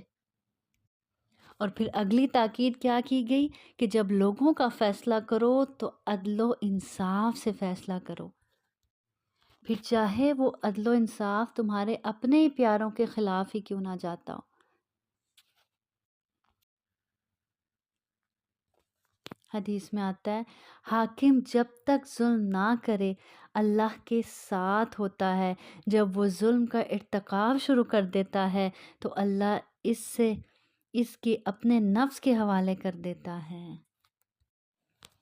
اور پھر اگلی تاکید کیا کی گئی کہ جب لوگوں کا فیصلہ کرو تو عدل و انصاف سے فیصلہ کرو، پھر چاہے وہ عدل و انصاف تمہارے اپنے پیاروں کے خلاف ہی کیوں نہ جاتا ہو۔ حدیث میں آتا ہے حاکم جب تک ظلم نہ کرے اللہ کے ساتھ ہوتا ہے، جب وہ ظلم کا ارتکاب شروع کر دیتا ہے تو اللہ اس کے اپنے نفس کے حوالے کر دیتا ہے۔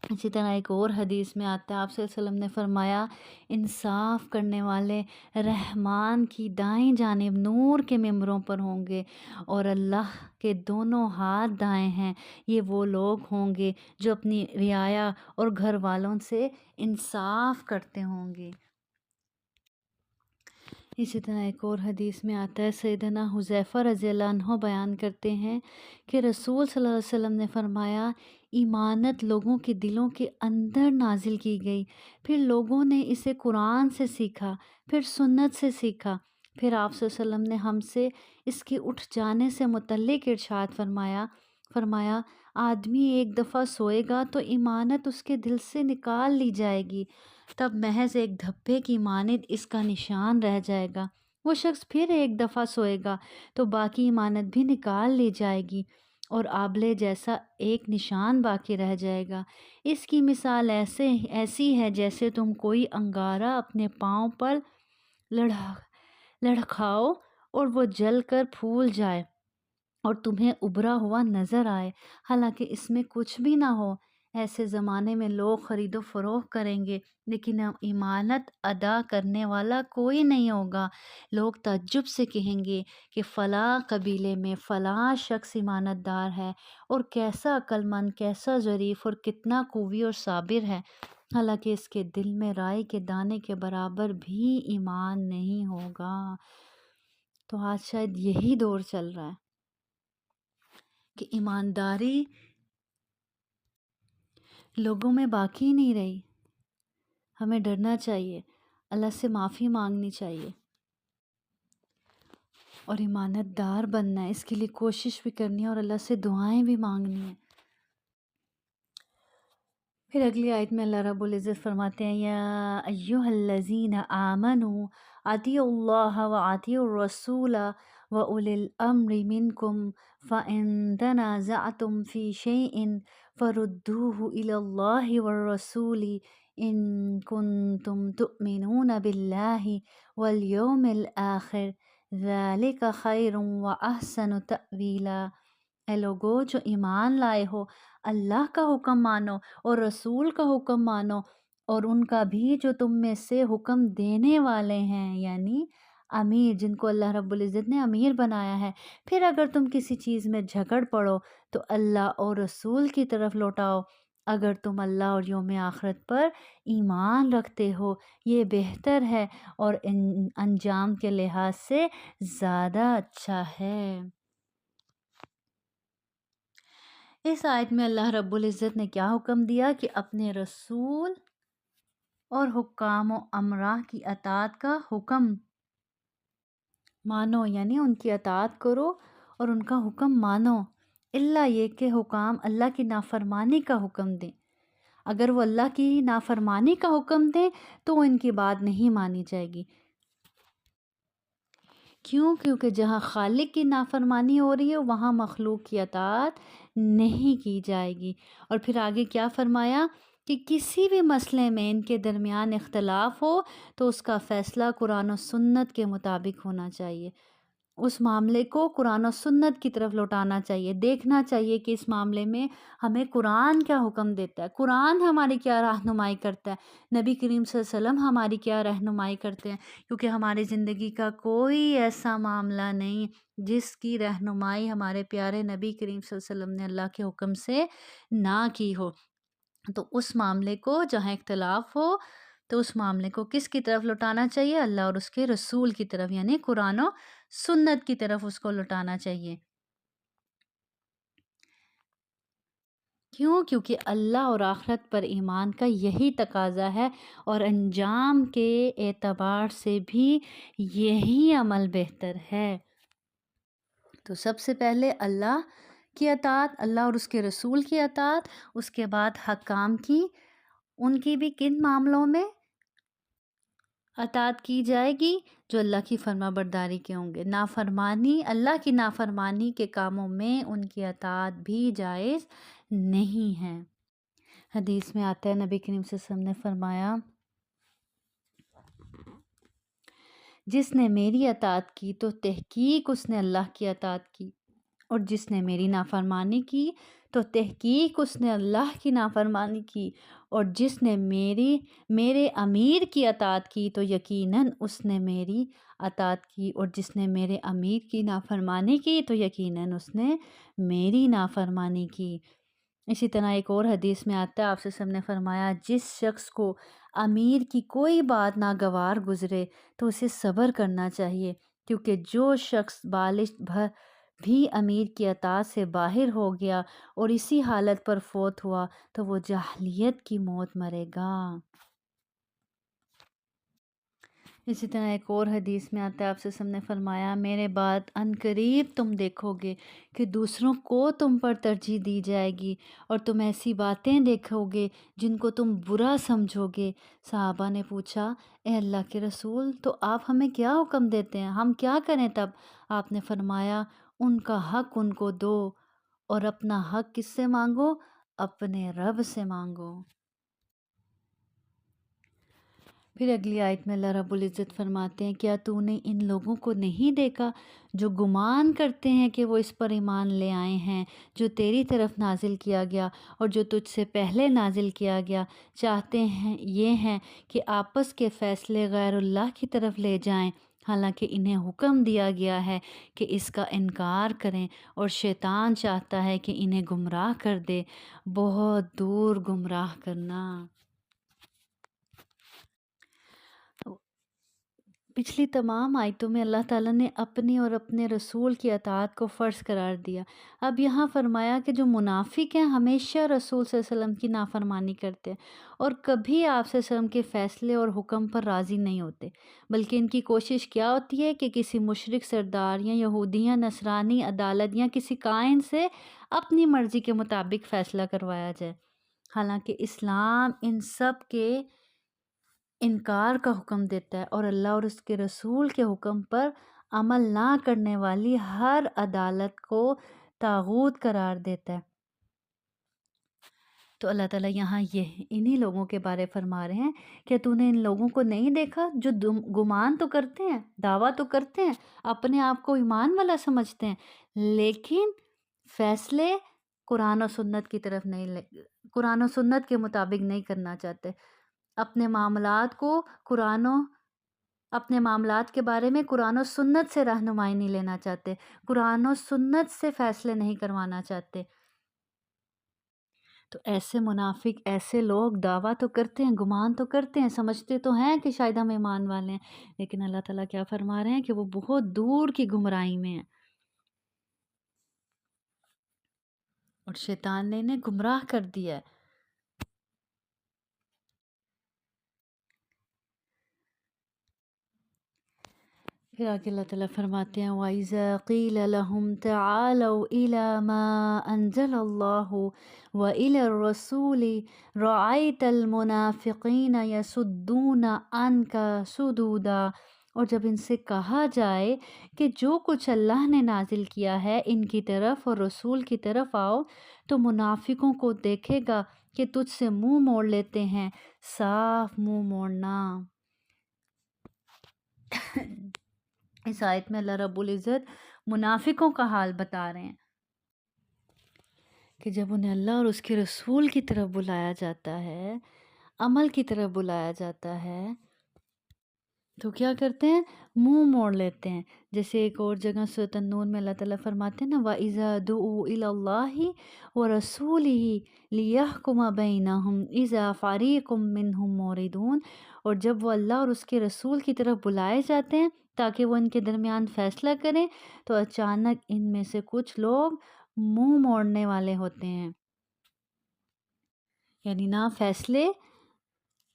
اسی طرح ایک اور حدیث میں آتا ہے، آپ صلی اللہ علیہ وسلم نے فرمایا انصاف کرنے والے رحمان کی دائیں جانب نور کے ممبروں پر ہوں گے، اور اللہ کے دونوں ہاتھ دائیں ہیں، یہ وہ لوگ ہوں گے جو اپنی رعایا اور گھر والوں سے انصاف کرتے ہوں گے۔ اسی طرح ایک اور حدیث میں آتا ہے، سیدنا حذیفہ رضی اللہ عنہ بیان کرتے ہیں کہ رسول صلی اللہ علیہ وسلم نے فرمایا ایمانت لوگوں کے دلوں کے اندر نازل کی گئی، پھر لوگوں نے اسے قرآن سے سیکھا، پھر سنت سے سیکھا، پھر آپ صلی اللہ علیہ وسلم نے ہم سے اس کے اٹھ جانے سے متعلق ارشاد فرمایا آدمی ایک دفعہ سوئے گا تو ایمانت اس کے دل سے نکال لی جائے گی، تب محض ایک دھبے کی مانند اس کا نشان رہ جائے گا۔ وہ شخص پھر ایک دفعہ سوئے گا تو باقی ایمانت بھی نکال لی جائے گی اور آبلے جیسا ایک نشان باقی رہ جائے گا۔ اس کی مثال ایسی ہے جیسے تم کوئی انگارہ اپنے پاؤں پر لڑکھاؤ اور وہ جل کر پھول جائے اور تمہیں ابھرا ہوا نظر آئے، حالانکہ اس میں کچھ بھی نہ ہو۔ ایسے زمانے میں لوگ خرید و فروخت کریں گے لیکن ایمانت ادا کرنے والا کوئی نہیں ہوگا۔ لوگ تعجب سے کہیں گے کہ فلاں قبیلے میں فلاں شخص ایمانت دار ہے، اور کیسا عقل مند، کیسا ظریف اور کتنا قوی اور صابر ہے، حالانکہ اس کے دل میں رائی کے دانے کے برابر بھی ایمان نہیں ہوگا۔ تو آج شاید یہی دور چل رہا ہے کہ ایمانداری لوگوں میں باقی نہیں رہی۔ ہمیں ڈرنا چاہیے، اللہ سے معافی مانگنی چاہیے اور ایمانت دار بننا ہے، اس کے لیے کوشش بھی کرنی ہے اور اللہ سے دعائیں بھی مانگنی ہیں۔ پھر اگلی آیت میں اللہ رب العزت فرماتے ہیں یا ایہا الذین آمنوا اطیعوا اللہ واطیعوا الرسول واولی الامر منکم فإن تنازعتم فی شیء فردوه الی اللہ والرسول ان کنتم تؤمنون باللہ والیوم الآخر ذلک خیر واحسن تأویلا۔ اے لوگو جو ایمان لائے ہو، اللہ کا حکم مانو اور رسول کا حکم مانو، اور ان کا بھی جو تم میں سے حکم دینے والے ہیں، یعنی امیر، جن کو اللہ رب العزت نے امیر بنایا ہے۔ پھر اگر تم کسی چیز میں جھگڑ پڑو تو اللہ اور رسول کی طرف لوٹاؤ، اگر تم اللہ اور یوم آخرت پر ایمان رکھتے ہو، یہ بہتر ہے اور انجام کے لحاظ سے زیادہ اچھا ہے۔ اس آیت میں اللہ رب العزت نے کیا حکم دیا کہ اپنے رسول اور حکام و امراء کی اطاعت کا حکم مانو، یعنی ان کی اطاعت کرو اور ان کا حکم مانو، الا یہ کہ حکام اللہ کی نافرمانی کا حکم دیں۔ اگر وہ اللہ کی نافرمانی کا حکم دیں تو ان کی بات نہیں مانی جائے گی۔ کیونکہ جہاں خالق کی نافرمانی ہو رہی ہے وہاں مخلوق کی اطاعت نہیں کی جائے گی۔ اور پھر آگے کیا فرمایا کہ کسی بھی مسئلے میں ان کے درمیان اختلاف ہو تو اس کا فیصلہ قرآن و سنت کے مطابق ہونا چاہیے۔ اس معاملے کو قرآن و سنت کی طرف لوٹانا چاہیے، دیکھنا چاہیے کہ اس معاملے میں ہمیں قرآن کیا حکم دیتا ہے، قرآن ہماری کیا رہنمائی کرتا ہے، نبی کریم صلی اللہ علیہ وسلم ہماری کیا رہنمائی کرتے ہیں، کیونکہ ہماری زندگی کا کوئی ایسا معاملہ نہیں جس کی رہنمائی ہمارے پیارے نبی کریم صلی اللہ علیہ وسلم نے اللہ کے حکم سے نہ کی ہو۔ تو اس معاملے کو جہاں اختلاف ہو تو اس معاملے کو کس کی طرف لوٹانا چاہیے؟ اللہ اور اس کے رسول کی طرف، یعنی قرآن و سنت کی طرف اس کو لوٹانا چاہیے۔ کیونکہ اللہ اور آخرت پر ایمان کا یہی تقاضا ہے اور انجام کے اعتبار سے بھی یہی عمل بہتر ہے۔ تو سب سے پہلے اللہ کی اطاعت، اللہ اور اس کے رسول کی اطاعت، اس کے بعد حکام کی، ان کی بھی کن معاملوں میں اطاعت کی جائے گی؟ جو اللہ کی فرما برداری کے ہوں گے۔ نافرمانی، اللہ کی نافرمانی کے کاموں میں ان کی اطاعت بھی جائز نہیں ہے۔ حدیث میں آتا ہے نبی کریم صلی اللہ علیہ وسلم نے فرمایا جس نے میری اطاعت کی تو تحقیق اس نے اللہ کی اطاعت کی، اور جس نے میری نافرمانی کی تو تحقیق اس نے اللہ کی نافرمانی کی، اور جس نے میرے امیر کی اطاعت کی تو یقیناً اس نے میری اطاعت کی، اور جس نے میرے امیر کی نافرمانی کی تو یقیناً اس نے میری نافرمانی کی۔ اسی طرح ایک اور حدیث میں آتا ہے، آپ سے نے فرمایا جس شخص کو امیر کی کوئی بات ناگوار گزرے تو اسے صبر کرنا چاہیے، کیونکہ جو شخص بالغ بھی امیر کی اطاعت سے باہر ہو گیا اور اسی حالت پر فوت ہوا تو وہ جاہلیت کی موت مرے گا۔ اسی طرح ایک اور حدیث میں آتا ہے، آپ سے نے فرمایا میرے بعد عنقریب تم دیکھو گے کہ دوسروں کو تم پر ترجیح دی جائے گی، اور تم ایسی باتیں دیکھو گے جن کو تم برا سمجھو گے۔ صحابہ نے پوچھا اے اللہ کے رسول، تو آپ ہمیں کیا حکم دیتے ہیں، ہم کیا کریں؟ تب آپ نے فرمایا ان کا حق ان کو دو، اور اپنا حق کس سے مانگو؟ اپنے رب سے مانگو۔ پھر اگلی آیت میں اللہ رب العزت فرماتے ہیں کیا تو نے ان لوگوں کو نہیں دیکھا جو گمان کرتے ہیں کہ وہ اس پر ایمان لے آئے ہیں جو تیری طرف نازل کیا گیا اور جو تجھ سے پہلے نازل کیا گیا، چاہتے ہیں یہ ہیں کہ آپس کے فیصلے غیر اللہ کی طرف لے جائیں، حالانکہ انہیں حکم دیا گیا ہے کہ اس کا انکار کریں، اور شیطان چاہتا ہے کہ انہیں گمراہ کر دے، بہت دور گمراہ کرنا۔ پچھلی تمام آیتوں میں اللہ تعالیٰ نے اپنی اور اپنے رسول کی اطاعت کو فرض قرار دیا۔ اب یہاں فرمایا کہ جو منافق ہیں ہمیشہ رسول صلی اللہ علیہ وسلم کی نافرمانی کرتے ہیں اور کبھی آپ صلی اللہ علیہ وسلم کے فیصلے اور حکم پر راضی نہیں ہوتے، بلکہ ان کی کوشش کیا ہوتی ہے کہ کسی مشرک سردار یا یہودی یا نصرانی عدالت یا کسی کائن سے اپنی مرضی کے مطابق فیصلہ کروایا جائے، حالانکہ اسلام ان سب کے انکار کا حکم دیتا ہے اور اللہ اور اس کے رسول کے حکم پر عمل نہ کرنے والی ہر عدالت کو طاغوت قرار دیتا ہے۔ تو اللہ تعالیٰ یہاں انہی لوگوں کے بارے فرما رہے ہیں کہ تو نے ان لوگوں کو نہیں دیکھا جو گمان تو کرتے ہیں، دعویٰ تو کرتے ہیں، اپنے آپ کو ایمان والا سمجھتے ہیں، لیکن فیصلے قرآن و سنت کی طرف نہیں، قرآن و سنت کے مطابق نہیں کرنا چاہتے، اپنے معاملات کے بارے میں قرآن و سنت سے رہنمائی نہیں لینا چاہتے، قرآن و سنت سے فیصلے نہیں کروانا چاہتے۔ تو ایسے منافق، ایسے لوگ دعویٰ تو کرتے ہیں، گمان تو کرتے ہیں، سمجھتے تو ہیں کہ شاید ہم ایمان والے ہیں، لیکن اللہ تعالیٰ کیا فرما رہے ہیں کہ وہ بہت دور کی گمراہی میں ہیں اور شیطان نے انہیں گمراہ کر دیا ہے۔ پھر آگے اللہ تعالیٰ فرماتے ہیں وَإِذَا قِيلَ لَهُمْ تَعَالَوْا إِلَى مَا أَنزَلَ اللَّهُ وَإِلَى الرَّسُولِ رَأَيْتَ الْمُنَافِقِينَ يَصُدُّونَ عَنْكَ صُدُودًا، اور جب ان سے کہا جائے کہ جو کچھ اللہ نے نازل کیا ہے ان کی طرف اور رسول کی طرف آؤ، تو منافقوں کو دیکھے گا کہ تجھ سے منہ موڑ لیتے ہیں، صاف منہ موڑنا۔ اس آیت میں اللہ رب العزت منافقوں کا حال بتا رہے ہیں کہ جب انہیں اللہ اور اس کے رسول کی طرف بلایا جاتا ہے، عمل کی طرف بلایا جاتا ہے، تو کیا کرتے ہیں؟ منہ موڑ لیتے ہیں۔ جیسے ایک اور جگہ سورۃ النور میں اللہ تعالیٰ فرماتے ہیں نا وَإِذَا دُعُوا إِلَى اللَّهِ وَرَسُولِهِ لِيَحْكُمَ بَيْنَهُمْ إِذَا فَرِيقٌ مِّنْهُمْ مُعْرِضُونَ، اور جب وہ اللہ اور اس کے رسول کی طرف بلائے جاتے ہیں تاکہ وہ ان کے درمیان فیصلہ کریں، تو اچانک ان میں سے کچھ لوگ منہ موڑنے والے ہوتے ہیں، یعنی نہ فیصلے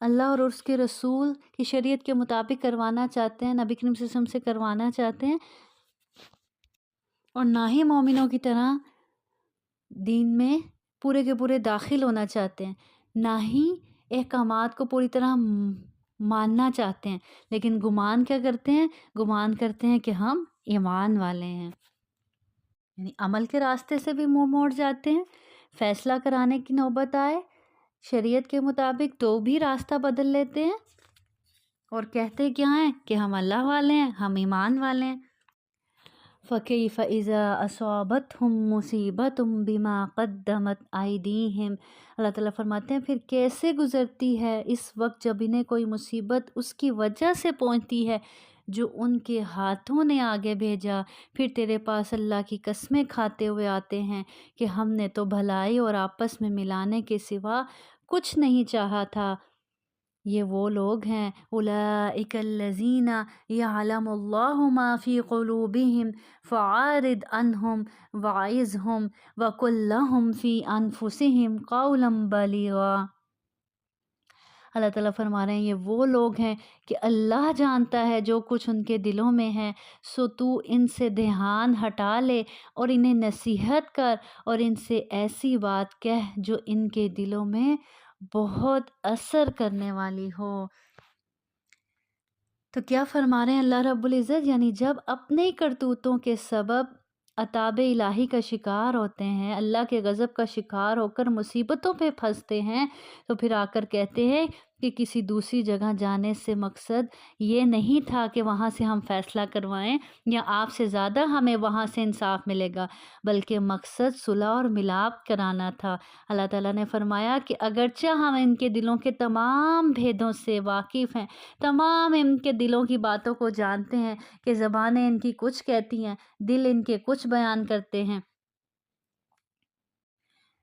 اللہ اور اس کے رسول کی شریعت کے مطابق کروانا چاہتے ہیں، نبی کریم صلی اللہ علیہ وسلم سے کروانا چاہتے ہیں، اور نہ ہی مومنوں کی طرح دین میں پورے کے پورے داخل ہونا چاہتے ہیں، نہ ہی احکامات کو پوری طرح ماننا چاہتے ہیں، لیکن گمان کیا کرتے ہیں؟ گمان کرتے ہیں کہ ہم ایمان والے ہیں، یعنی عمل کے راستے سے بھی منہ موڑ جاتے ہیں، فیصلہ کرانے کی نوبت آئے شریعت کے مطابق تو بھی راستہ بدل لیتے ہیں اور کہتے کیا ہیں کہ ہم اللہ والے ہیں، ہم ایمان والے ہیں۔ فَكَيْفَ إِذَا أَصَابَتْهُم مُّصِيبَةٌ بِمَا قَدَّمَتْ أَيْدِيهِمْ۔ اللہ تعالیٰ فرماتے ہیں پھر کیسے گزرتی ہے اس وقت جب انہیں کوئی مصیبت اس کی وجہ سے پہنچتی ہے جو ان کے ہاتھوں نے آگے بھیجا، پھر تیرے پاس اللہ کی قسمیں کھاتے ہوئے آتے ہیں کہ ہم نے تو بھلائی اور آپس میں ملانے کے سوا کچھ نہیں چاہا تھا۔ یہ وہ لوگ ہیں اولئک الذین یعلم اللہ ما فی قلوبہم فعارض عنہم وعظہم وقل لہم فی انفسہم قولا بلیغا۔ اللہ تعالیٰ فرما رہے ہیں یہ وہ لوگ ہیں کہ اللہ جانتا ہے جو کچھ ان کے دلوں میں ہے، سو تو ان سے دھیان ہٹا لے اور انہیں نصیحت کر اور ان سے ایسی بات کہہ جو ان کے دلوں میں بہت اثر کرنے والی ہو۔ تو کیا فرما رہے ہیں اللہ رب العزت، یعنی جب اپنے کرتوتوں کے سبب عطاب الہی کا شکار ہوتے ہیں، اللہ کے غضب کا شکار ہو کر مصیبتوں پہ پھنستے ہیں، تو پھر آ کر کہتے ہیں کہ کسی دوسری جگہ جانے سے مقصد یہ نہیں تھا کہ وہاں سے ہم فیصلہ کروائیں یا آپ سے زیادہ ہمیں وہاں سے انصاف ملے گا، بلکہ مقصد صلح اور ملاپ کرانا تھا۔ اللہ تعالیٰ نے فرمایا کہ اگرچہ ہم ان کے دلوں کے تمام بھیدوں سے واقف ہیں، تمام ان کے دلوں کی باتوں کو جانتے ہیں کہ زبانیں ان کی کچھ کہتی ہیں، دل ان کے کچھ بیان کرتے ہیں،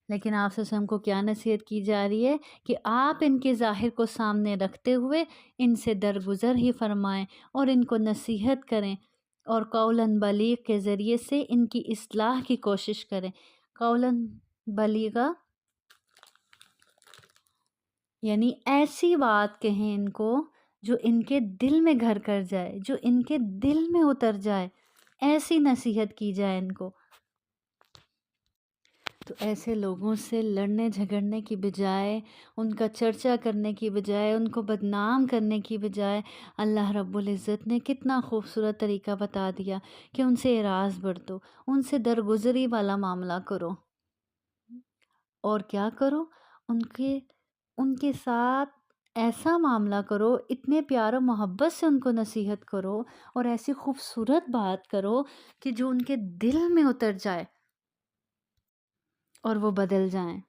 لیکن آپ سے ہم کو کیا نصیحت کی جا رہی ہے کہ آپ ان کے ظاہر کو سامنے رکھتے ہوئے ان سے درگزر ہی فرمائیں اور ان کو نصیحت کریں اور قولاً بلیغ کے ذریعے سے ان کی اصلاح کی کوشش کریں۔ قولاً بلیغا یعنی ایسی بات کہیں ان کو جو ان کے دل میں گھر کر جائے، جو ان کے دل میں اتر جائے، ایسی نصیحت کی جائے ان کو۔ تو ایسے لوگوں سے لڑنے جھگڑنے کی بجائے، ان کا چرچا کرنے کی بجائے، ان کو بدنام کرنے کی بجائے، اللہ رب العزت نے کتنا خوبصورت طریقہ بتا دیا کہ ان سے اعراض برتو، ان سے درگزری والا معاملہ کرو، اور کیا کرو، ان کے ساتھ ایسا معاملہ کرو، اتنے پیار و محبت سے ان کو نصیحت کرو اور ایسی خوبصورت بات کرو کہ جو ان کے دل میں اتر جائے اور وہ بدل جائیں۔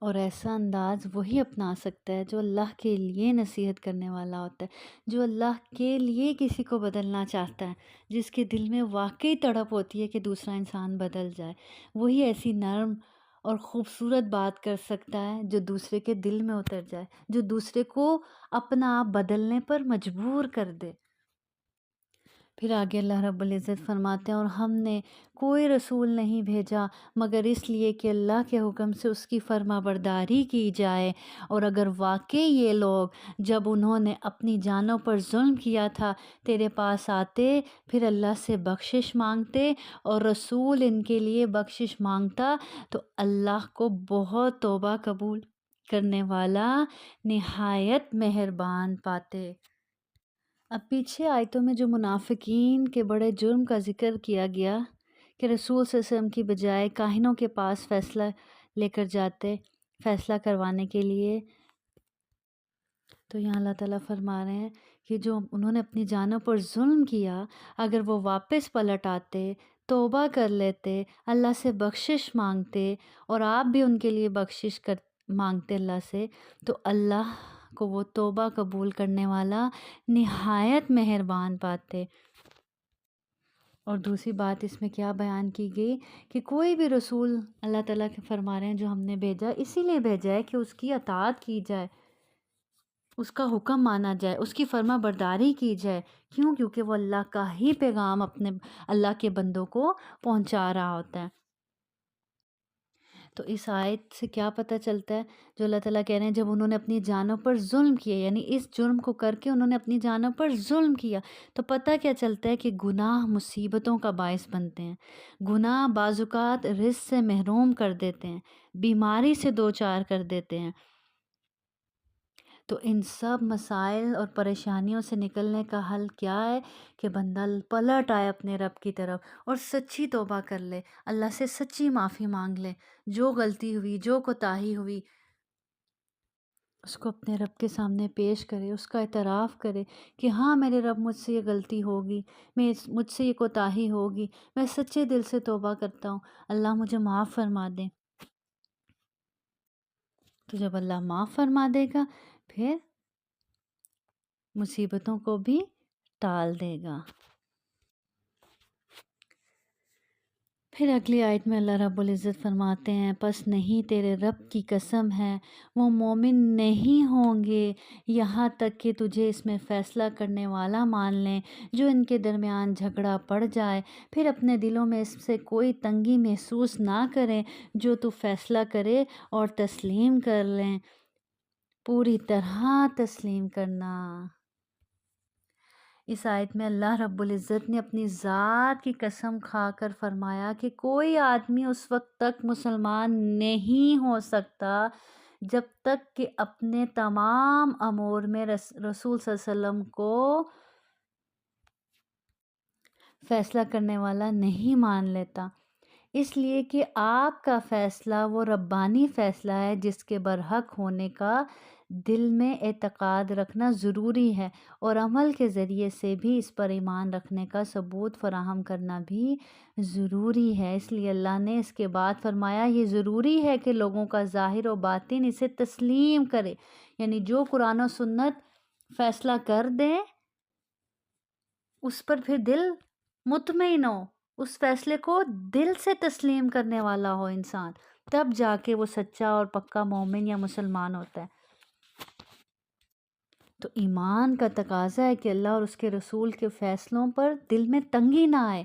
اور ایسا انداز وہی اپنا سکتا ہے جو اللہ کے لیے نصیحت کرنے والا ہوتا ہے، جو اللہ کے لیے کسی کو بدلنا چاہتا ہے، جس کے دل میں واقعی تڑپ ہوتی ہے کہ دوسرا انسان بدل جائے، وہی ایسی نرم اور خوبصورت بات کر سکتا ہے جو دوسرے کے دل میں اتر جائے، جو دوسرے کو اپنا آپ بدلنے پر مجبور کر دے۔ پھر آگے اللہ رب العزت فرماتے ہیں اور ہم نے کوئی رسول نہیں بھیجا مگر اس لیے کہ اللہ کے حکم سے اس کی فرما برداری کی جائے، اور اگر واقعی یہ لوگ جب انہوں نے اپنی جانوں پر ظلم کیا تھا تیرے پاس آتے، پھر اللہ سے بخشش مانگتے اور رسول ان کے لیے بخشش مانگتا، تو اللہ کو بہت توبہ قبول کرنے والا، نہایت مہربان پاتے۔ اب پیچھے آیتوں میں جو منافقین کے بڑے جرم کا ذکر کیا گیا کہ رسول صلی اللہ علیہ وسلم کی بجائے کاہنوں کے پاس فیصلہ لے کر جاتے فیصلہ کروانے کے لیے، تو یہاں اللہ تعالیٰ فرما رہے ہیں کہ جو انہوں نے اپنی جانوں پر ظلم کیا، اگر وہ واپس پلٹ آتے، توبہ کر لیتے، اللہ سے بخشش مانگتے اور آپ بھی ان کے لیے بخشش مانگتے اللہ سے، تو اللہ کو وہ توبہ قبول کرنے والا، نہایت مہربان پاتے۔ اور دوسری بات اس میں کیا بیان کی گئی کہ کوئی بھی رسول اللہ تعالیٰ کے فرما رہے ہیں جو ہم نے بھیجا، اسی لیے بھیجا ہے کہ اس کی اطاعت کی جائے، اس کا حکم مانا جائے، اس کی فرما برداری کی جائے۔ کیوں؟ کیونکہ وہ اللہ کا ہی پیغام اپنے اللہ کے بندوں کو پہنچا رہا ہوتا ہے۔ تو اس آیت سے کیا پتہ چلتا ہے؟ جو اللہ تعالیٰ کہہ رہے ہیں جب انہوں نے اپنی جانوں پر ظلم کیا، یعنی اس جرم کو کر کے انہوں نے اپنی جانوں پر ظلم کیا، تو پتہ کیا چلتا ہے کہ گناہ مصیبتوں کا باعث بنتے ہیں، گناہ بعض اوقات رزق سے محروم کر دیتے ہیں، بیماری سے دوچار کر دیتے ہیں۔ تو ان سب مسائل اور پریشانیوں سے نکلنے کا حل کیا ہے کہ بندہ پلٹ آئے اپنے رب کی طرف اور سچی توبہ کر لے، اللہ سے سچی معافی مانگ لے، جو غلطی ہوئی، جو کوتاہی ہوئی اس کو اپنے رب کے سامنے پیش کرے، اس کا اعتراف کرے کہ ہاں میرے رب مجھ سے یہ غلطی ہوگی، مجھ سے یہ کوتاہی ہوگی، میں سچے دل سے توبہ کرتا ہوں، اللہ مجھے معاف فرما دے۔ تو جب اللہ معاف فرما دے گا پھر مصیبتوں کو بھی ٹال دے گا۔ پھر اگلی آیت میں اللہ رب العزت فرماتے ہیں پس نہیں تیرے رب کی قسم ہے وہ مومن نہیں ہوں گے یہاں تک کہ تجھے اس میں فیصلہ کرنے والا مان لیں جو ان کے درمیان جھگڑا پڑ جائے، پھر اپنے دلوں میں اس سے کوئی تنگی محسوس نہ کریں، جو تو فیصلہ کرے اور تسلیم کر لیں، پوری طرح تسلیم کرنا۔ اس آیت میں اللہ رب العزت نے اپنی ذات کی قسم کھا کر فرمایا کہ کوئی آدمی اس وقت تک مسلمان نہیں ہو سکتا جب تک کہ اپنے تمام امور میں رسول صلی اللہ علیہ وسلم کو فیصلہ کرنے والا نہیں مان لیتا، اس لیے کہ آپ کا فیصلہ وہ ربانی فیصلہ ہے جس کے برحق ہونے کا دل میں اعتقاد رکھنا ضروری ہے، اور عمل کے ذریعے سے بھی اس پر ایمان رکھنے کا ثبوت فراہم کرنا بھی ضروری ہے۔ اس لیے اللہ نے اس کے بعد فرمایا یہ ضروری ہے کہ لوگوں کا ظاہر و باطن اسے تسلیم کرے، یعنی جو قرآن و سنت فیصلہ کر دے اس پر پھر دل مطمئن ہو، اس فیصلے کو دل سے تسلیم کرنے والا ہو انسان، تب جا کے وہ سچا اور پکا مومن یا مسلمان ہوتا ہے۔ تو ایمان کا تقاضا ہے کہ اللہ اور اس کے رسول کے فیصلوں پر دل میں تنگی نہ آئے،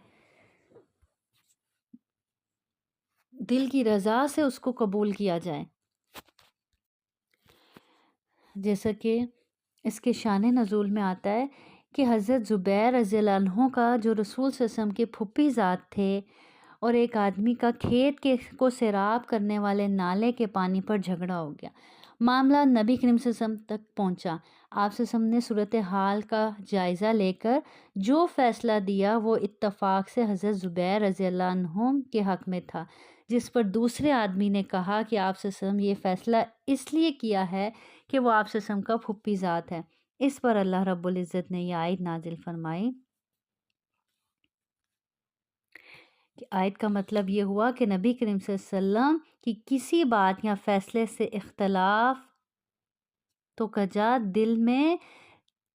دل کی رضا سے اس کو قبول کیا جائے۔ جیسا کہ اس کے شان نزول میں آتا ہے کہ حضرت زبیر رضی اللہ عنہ کا جو رسول صلی اللہ علیہ وسلم کے پھوپھی ذات تھے اور ایک آدمی کا کھیت کو سیراب کرنے والے نالے کے پانی پر جھگڑا ہو گیا۔ معاملہ نبی کریم صلی اللہ علیہ وسلم تک پہنچا۔ آپ صلی اللہ علیہ وسلم نے صورتحال کا جائزہ لے کر جو فیصلہ دیا وہ اتفاق سے حضرت زبیر رضی اللہ عنہ کے حق میں تھا، جس پر دوسرے آدمی نے کہا کہ آپ صلی اللہ علیہ وسلم یہ فیصلہ اس لیے کیا ہے کہ وہ آپ صلی اللہ علیہ وسلم کا پھوپھی ذات ہے۔ اس پر اللہ رب العزت نے یہ آیت نازل فرمائی کہ آیت کا مطلب یہ ہوا کہ نبی کریم صلی اللہ علیہ وسلم کی کسی بات یا فیصلے سے اختلاف تو کجا دل میں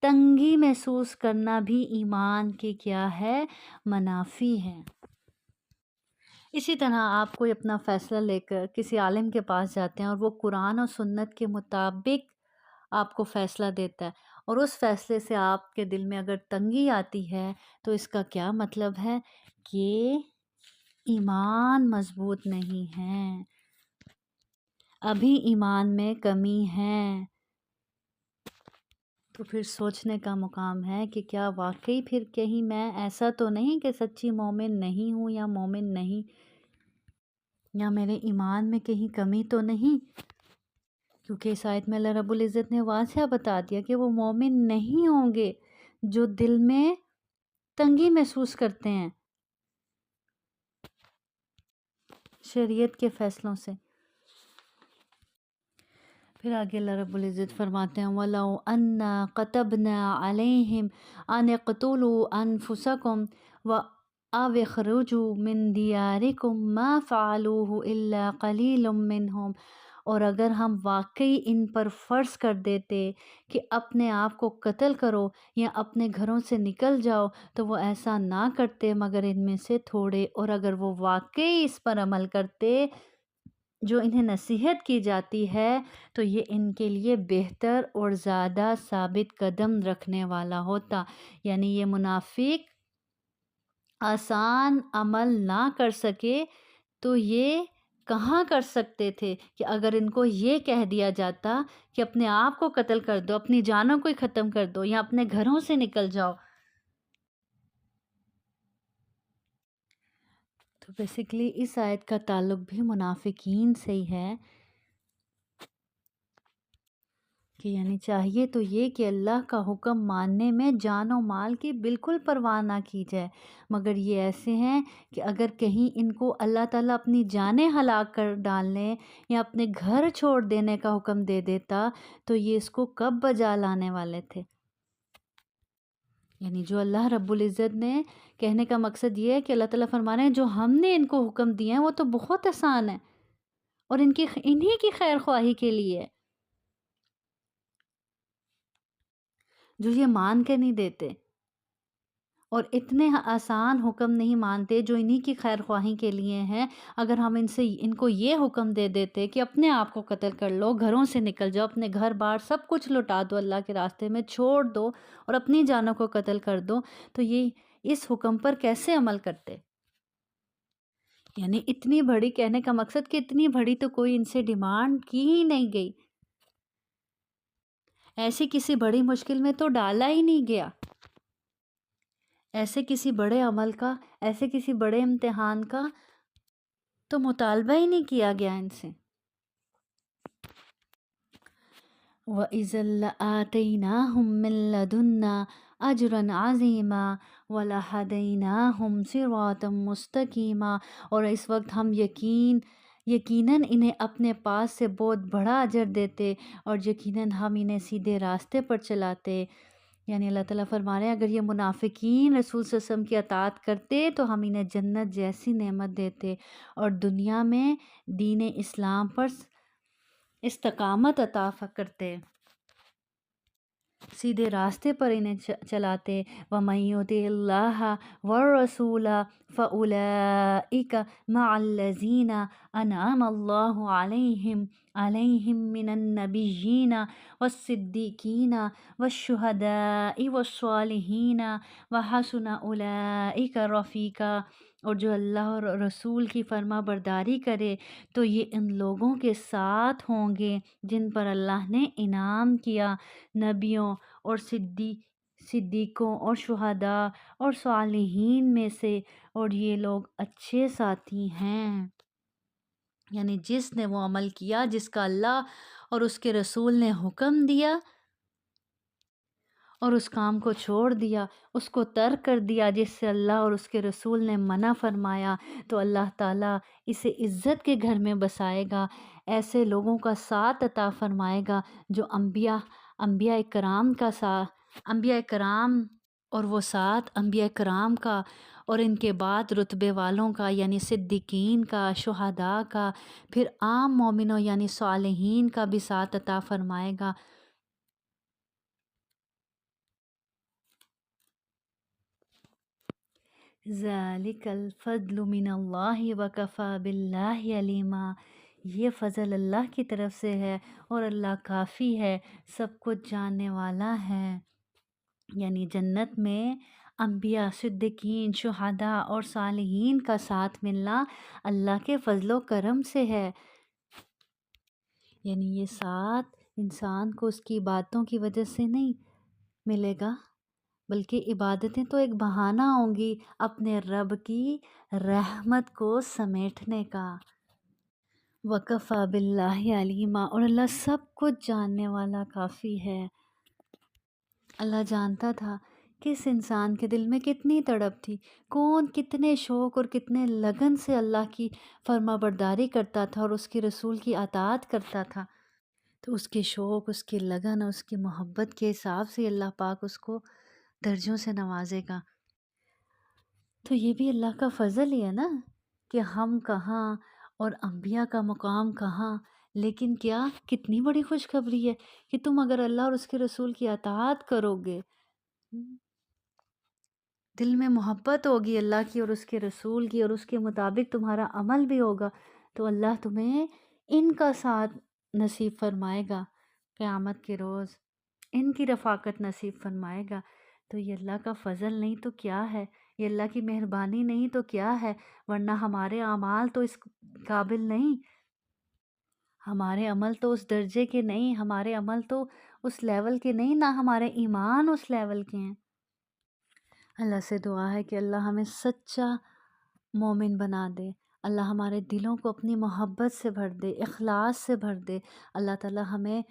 تنگی محسوس کرنا بھی ایمان کے کیا ہے، منافی ہے۔ اسی طرح آپ کوئی اپنا فیصلہ لے کر کسی عالم کے پاس جاتے ہیں اور وہ قرآن اور سنت کے مطابق آپ کو فیصلہ دیتا ہے، اور اس فیصلے سے آپ کے دل میں اگر تنگی آتی ہے تو اس کا کیا مطلب ہے کہ ایمان مضبوط نہیں ہے، ابھی ایمان میں کمی ہے۔ تو پھر سوچنے کا مقام ہے کہ کیا واقعی پھر کہیں میں ایسا تو نہیں کہ سچی مومن نہیں ہوں یا مومن نہیں، یا میرے ایمان میں کہیں کمی تو نہیں، کیونکہ اس آیت میں اللہ رب العزت نے واضح بتا دیا کہ وہ مومن نہیں ہوں گے جو دل میں تنگی محسوس کرتے ہیں شریعت کے فیصلوں سے۔ پھر آگے اللہ رب العزت فرماتے ہیں وَلَوْ أَنَّا كَتَبْنَا عَلَيْهِمْ أَنِ اقْتُلُوا أَنفُسَكُمْ أَوْ اخْرُجُوا مِنْ دِيَارِكُمْ مَا فَعَلُوهُ إِلَّا قَلِيلٌ مِّنْهُمْ، اور اگر ہم واقعی ان پر فرض کر دیتے کہ اپنے آپ کو قتل کرو یا اپنے گھروں سے نکل جاؤ تو وہ ایسا نہ کرتے مگر ان میں سے تھوڑے، اور اگر وہ واقعی اس پر عمل کرتے جو انہیں نصیحت کی جاتی ہے تو یہ ان کے لیے بہتر اور زیادہ ثابت قدم رکھنے والا ہوتا۔ یعنی یہ منافق آسان عمل نہ کر سکے تو یہ کہاں کر سکتے تھے کہ اگر ان کو یہ کہہ دیا جاتا کہ اپنے آپ کو قتل کر دو، اپنی جانوں کو ہی ختم کر دو یا اپنے گھروں سے نکل جاؤ۔ تو بیسیکلی اس آیت کا تعلق بھی منافقین سے ہی ہے، کہ یعنی چاہیے تو یہ کہ اللہ کا حکم ماننے میں جان و مال کی بالکل پرواہ نہ کی جائے، مگر یہ ایسے ہیں کہ اگر کہیں ان کو اللہ تعالیٰ اپنی جانیں ہلاک کر ڈالنے یا اپنے گھر چھوڑ دینے کا حکم دے دیتا تو یہ اس کو کب بجا لانے والے تھے۔ یعنی جو اللہ رب العزت نے کہنے کا مقصد یہ ہے کہ اللہ تعالیٰ فرما رہے ہیں جو ہم نے ان کو حکم دیے ہیں وہ تو بہت آسان ہے اور انہی کی خیر خواہی کے لیے ہے، جو یہ مان کے نہیں دیتے اور اتنے آسان حکم نہیں مانتے جو انہی کی خیر خواہی کے لیے ہیں۔ اگر ہم ان کو یہ حکم دے دیتے کہ اپنے آپ کو قتل کر لو، گھروں سے نکل جاؤ، اپنے گھر بار سب کچھ لٹا دو، اللہ کے راستے میں چھوڑ دو اور اپنی جانوں کو قتل کر دو، تو یہ اس حکم پر کیسے عمل کرتے؟ یعنی اتنی بڑی، کہنے کا مقصد کہ اتنی بڑی تو کوئی ان سے ڈیمانڈ کی ہی نہیں گئی، ایسی کسی بڑی مشکل میں تو ڈالا ہی نہیں گیا، ایسے کسی بڑے عمل کا، ایسے کسی بڑے امتحان کا تو مطالبہ ہی نہیں کیا گیا ان سے۔ وَإِذًا لَآتَيْنَاهُم مِّن لَّدُنَّا أَجْرًا عَظِيمًا وَلَهَدَيْنَاهُمْ صِرَاطًا مُّسْتَقِيمًا، اور اس وقت ہم یقیناً انہیں اپنے پاس سے بہت بڑا اجر دیتے اور یقیناً ہم انہیں سیدھے راستے پر چلاتے۔ یعنی اللہ تعالیٰ فرما رہے ہیں اگر یہ منافقین رسول صلی اللہ علیہ وسلم کی اطاعت کرتے تو ہم انہیں جنت جیسی نعمت دیتے اور دنیا میں دین اسلام پر استقامت عطا کرتے، سیدھے راستے پر انہیں چلاتے۔ وَمَن يُطِعِ اللَّهَ وَالرَّسُولَ فَأُولَٰئِكَ مَعَ الَّذِينَ أَنْعَمَ اللَّهُ عَلَيْهِم مِّنَ النَّبِيِّينَ وَالصِّدِّيقِينَ وَالشُّهَدَاءِ وَالصَّالِحِينَ وَحَسُنَ أُولَٰئِكَ رَفِيقًا، اور جو اللہ اور رسول کی فرما برداری کرے تو یہ ان لوگوں کے ساتھ ہوں گے جن پر اللہ نے انعام کیا، نبیوں اور صدیقوں اور شہداء اور صالحین میں سے، اور یہ لوگ اچھے ساتھی ہیں۔ یعنی جس نے وہ عمل کیا جس کا اللہ اور اس کے رسول نے حکم دیا اور اس کام کو چھوڑ دیا، اس کو ترک کر دیا جس سے اللہ اور اس کے رسول نے منع فرمایا، تو اللہ تعالیٰ اسے عزت کے گھر میں بسائے گا، ایسے لوگوں کا ساتھ عطا فرمائے گا جو انبیاء کرام کا ساتھ، انبیاء کرام اور وہ ساتھ انبیاء کرام کا اور ان کے بعد رتبے والوں کا یعنی صدیقین کا، شہداء کا، پھر عام مومنوں یعنی صالحین کا بھی ساتھ عطا فرمائے گا۔ ذَلِكَ الْفَضْلُ مِنَ اللَّهِ وَكَفَى بِاللَّهِ عَلِيمًا، یہ فضل اللہ کی طرف سے ہے اور اللہ کافی ہے، سب کچھ جاننے والا ہے۔ یعنی جنت میں انبیاء، صدیقین، شہداء اور صالحین کا ساتھ ملنا اللہ کے فضل و کرم سے ہے۔ یعنی یہ ساتھ انسان کو اس کی عبادتوں کی وجہ سے نہیں ملے گا، بلکہ عبادتیں تو ایک بہانہ ہوں گی اپنے رب کی رحمت کو سمیٹنے کا۔ وَكَفَى بِاللَّهِ عَلِيمًا، اور اللہ سب کچھ جاننے والا کافی ہے۔ اللہ جانتا تھا کہ اس انسان کے دل میں کتنی تڑپ تھی، کون کتنے شوق اور کتنے لگن سے اللہ کی فرما برداری کرتا تھا اور اس کے رسول کی اطاعت کرتا تھا، تو اس کے شوق، اس کی لگن اور اس کی محبت کے حساب سے اللہ پاک اس کو درجوں سے نوازے گا۔ تو یہ بھی اللہ کا فضل ہی ہے نا کہ ہم کہاں اور انبیاء کا مقام کہاں، لیکن کیا کتنی بڑی خوشخبری ہے کہ تم اگر اللہ اور اس کے رسول کی اطاعت کرو گے، دل میں محبت ہوگی اللہ کی اور اس کے رسول کی اور اس کے مطابق تمہارا عمل بھی ہوگا، تو اللہ تمہیں ان کا ساتھ نصیب فرمائے گا، قیامت کے روز ان کی رفاقت نصیب فرمائے گا۔ تو یہ اللہ کا فضل نہیں تو کیا ہے، یہ اللہ کی مہربانی نہیں تو کیا ہے، ورنہ ہمارے اعمال تو اس قابل نہیں، ہمارے عمل تو اس درجے کے نہیں، ہمارے عمل تو اس لیول کے نہیں، نہ ہمارے ایمان اس لیول کے ہیں۔ اللہ سے دعا ہے کہ اللہ ہمیں سچا مومن بنا دے، اللہ ہمارے دلوں کو اپنی محبت سے بھر دے، اخلاص سے بھر دے، اللہ تعالی ہمیں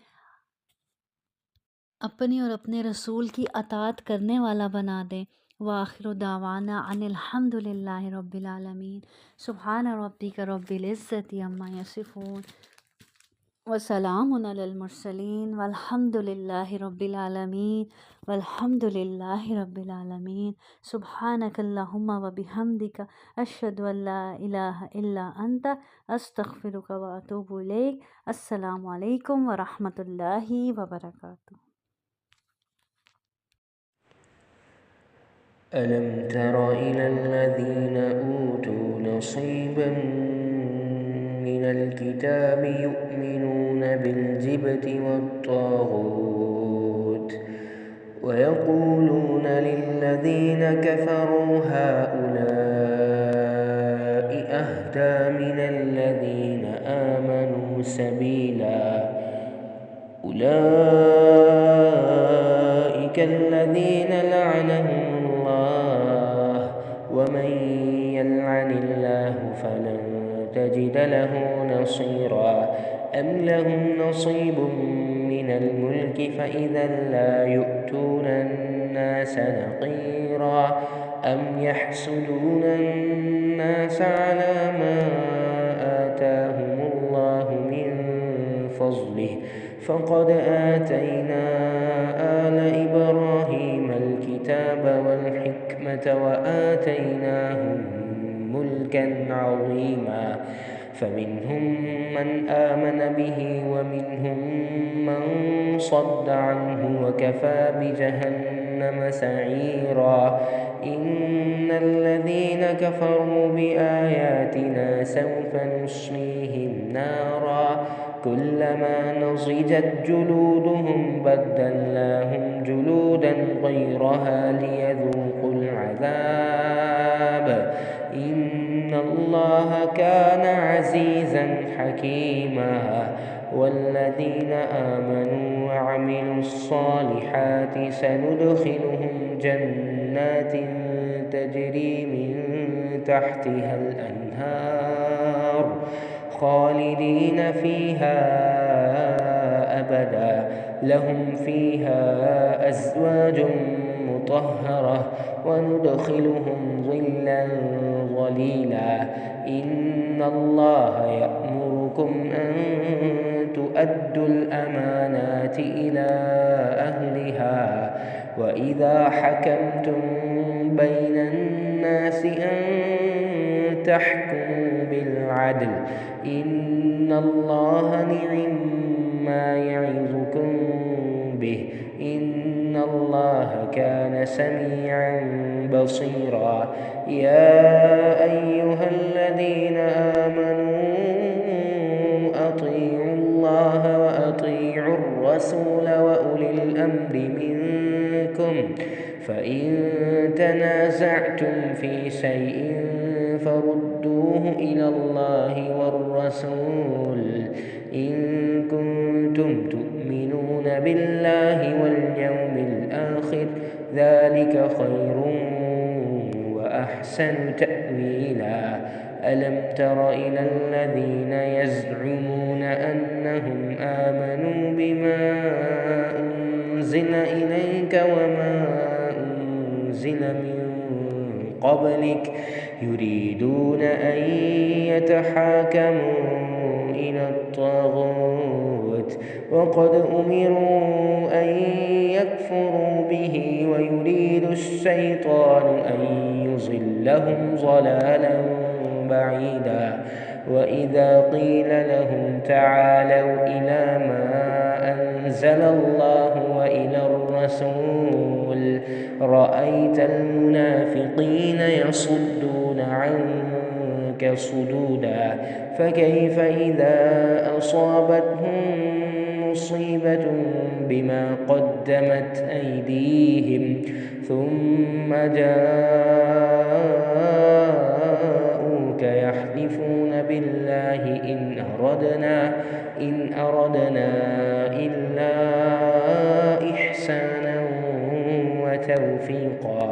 اپنی اور اپنے رسول کی اطاعت کرنے والا بنا دے۔ وآخر دعوانا ان الحمد للہ رب العالمین۔ سبحان ربک رب العزت عما یصفون وسلام علی المرسلین والحمد للہ رب العالمین والحمد للہ رب العالمین۔ سبحانک اللہم وبحمدک اشہد ان لا الہ الا انت استغفرک واتوب الیک۔ السلام علیکم ورحمۃ اللہ وبرکاتہ۔ ألم تر إلى الذين أوتوا نصيبا من الكتاب يؤمنون بالجبت والطاغوت ويقولون للذين كفروا هؤلاء أهدى من الذين آمنوا سبيلا أولئك الذين لعنهم الله ومن يلعن الله فلن تجد له نصيرا أم لهم نصيب من الملك فإذا لا يؤتون الناس نقيرا أم يحسدون الناس على ما آتاهم الله من فضله فقد آتينا آل إبراهيم الكتاب والحكمة وآتيناهم ملكا عظيما فمنهم من آمن به ومنهم من صد عنه وكفى بجهنم سعيرا إن الذين كفروا بآياتنا سوف نصليهم نارا كلما نضجت جلودهم بدلناهم جلودا غيرها ليذوقوا العذاب إن الله كان عزيزا حكيما والذين آمنوا وعملوا الصالحات سندخلهم جنات تجري من تحتها الأنهار خالدين فيها أبدا لهم فيها أزواج مطهرة وندخلهم ظلا ظليلا إن الله يأمركم أن تؤدوا الأمانات إلى أهلها وإذا حكمتم بين الناس أن تحكموا بالعدل إن الله نعم ما يعظكم به إن الله كان سميعا بصيرا يا أيها الذين آمنوا أطيعوا الله وأطيعوا الرسول وأولي الأمر منكم فإن تنازعتم في شيء فردوه إلى الله والرسول إن كنتم تؤمنون بالله واليوم الآخر ذلك خير وأحسن تأويلا ألم تر إلى الذين يزعمون أنهم آمنوا بما أنزل إليك وما أنزل من قبلك يريدون أن يتحاكموا إلى الطاغوت وقد أمروا أن يكفروا به ويريد الشيطان أن يضلهم ضلالا بعيدا وإذا قيل لهم تعالوا إلى ما أنزل الله وإلى الرسول رأيت المنافقين يصدون عنك صدودا فكيف إذا أصابتهم مصيبة بما قدمت أيديهم ثم جاءوك يحلفون بالله إن أردنا إلا إحسانا وتوفيقا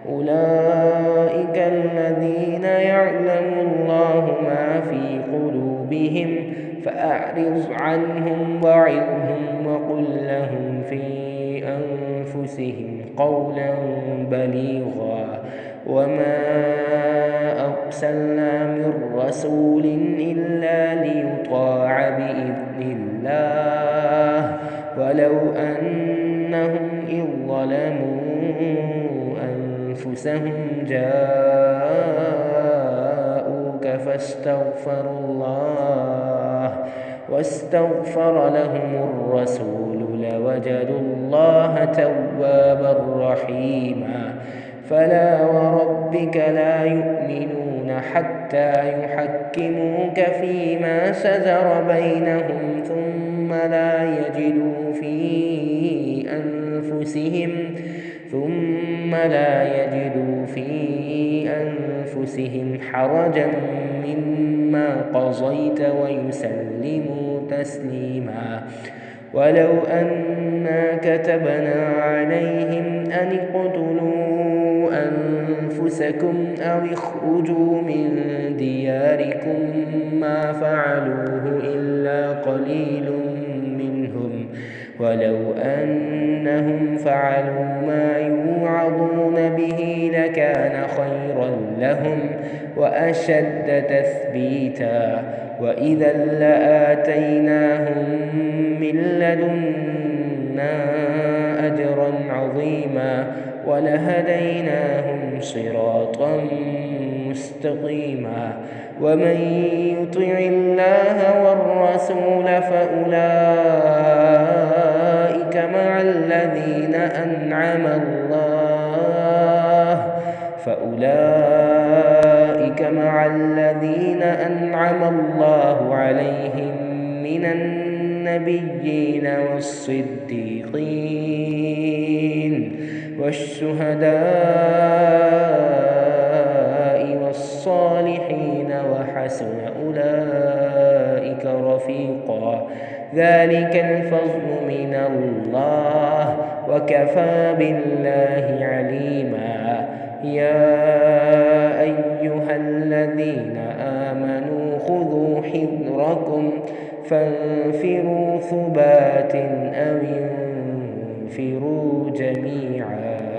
أولئك الذين يعلم الله ما في قلوبهم فأعرض عنهم وعظهم وقل لهم في أنفسهم قولا بليغا وما أرسلنا من رسول إلا ليطاع بإذن الله ولو أنهم إذ ظلموا أنفسهم جاءوك واستغفر لهم الرسول لوجدوا الله توابا رحيما فلا وربك لا يؤمنون حتى يحكموك فيما شجر بينهم ثم لا يجدوا في أنفسهم حرجا مما قضيت ويسلموا تسليما ولو أنا كتبنا عليهم أن اقتلوا أنفسكم أو اخرجوا من دياركم ما فعلوه إلا قليل منهم ولو أنهم فعلوا ما يوعظون به لكان خيرا لهم وأشد تثبيتا وإذا لآتيناهم من لدنا أجرا عظيما ولهديناهم صراطا مستقيما ومن يطع الله والرسول فأولئك مع الذين أنعم الله عليهم من النبيين والصديقين والشهداء والصالحين وحسن أولئك رفيقا ذلك الفضل من الله وكفى بالله عليما يا أيها الذين آمنوا خذوا حذركم فانفروا ثبات أو انفروا جميعا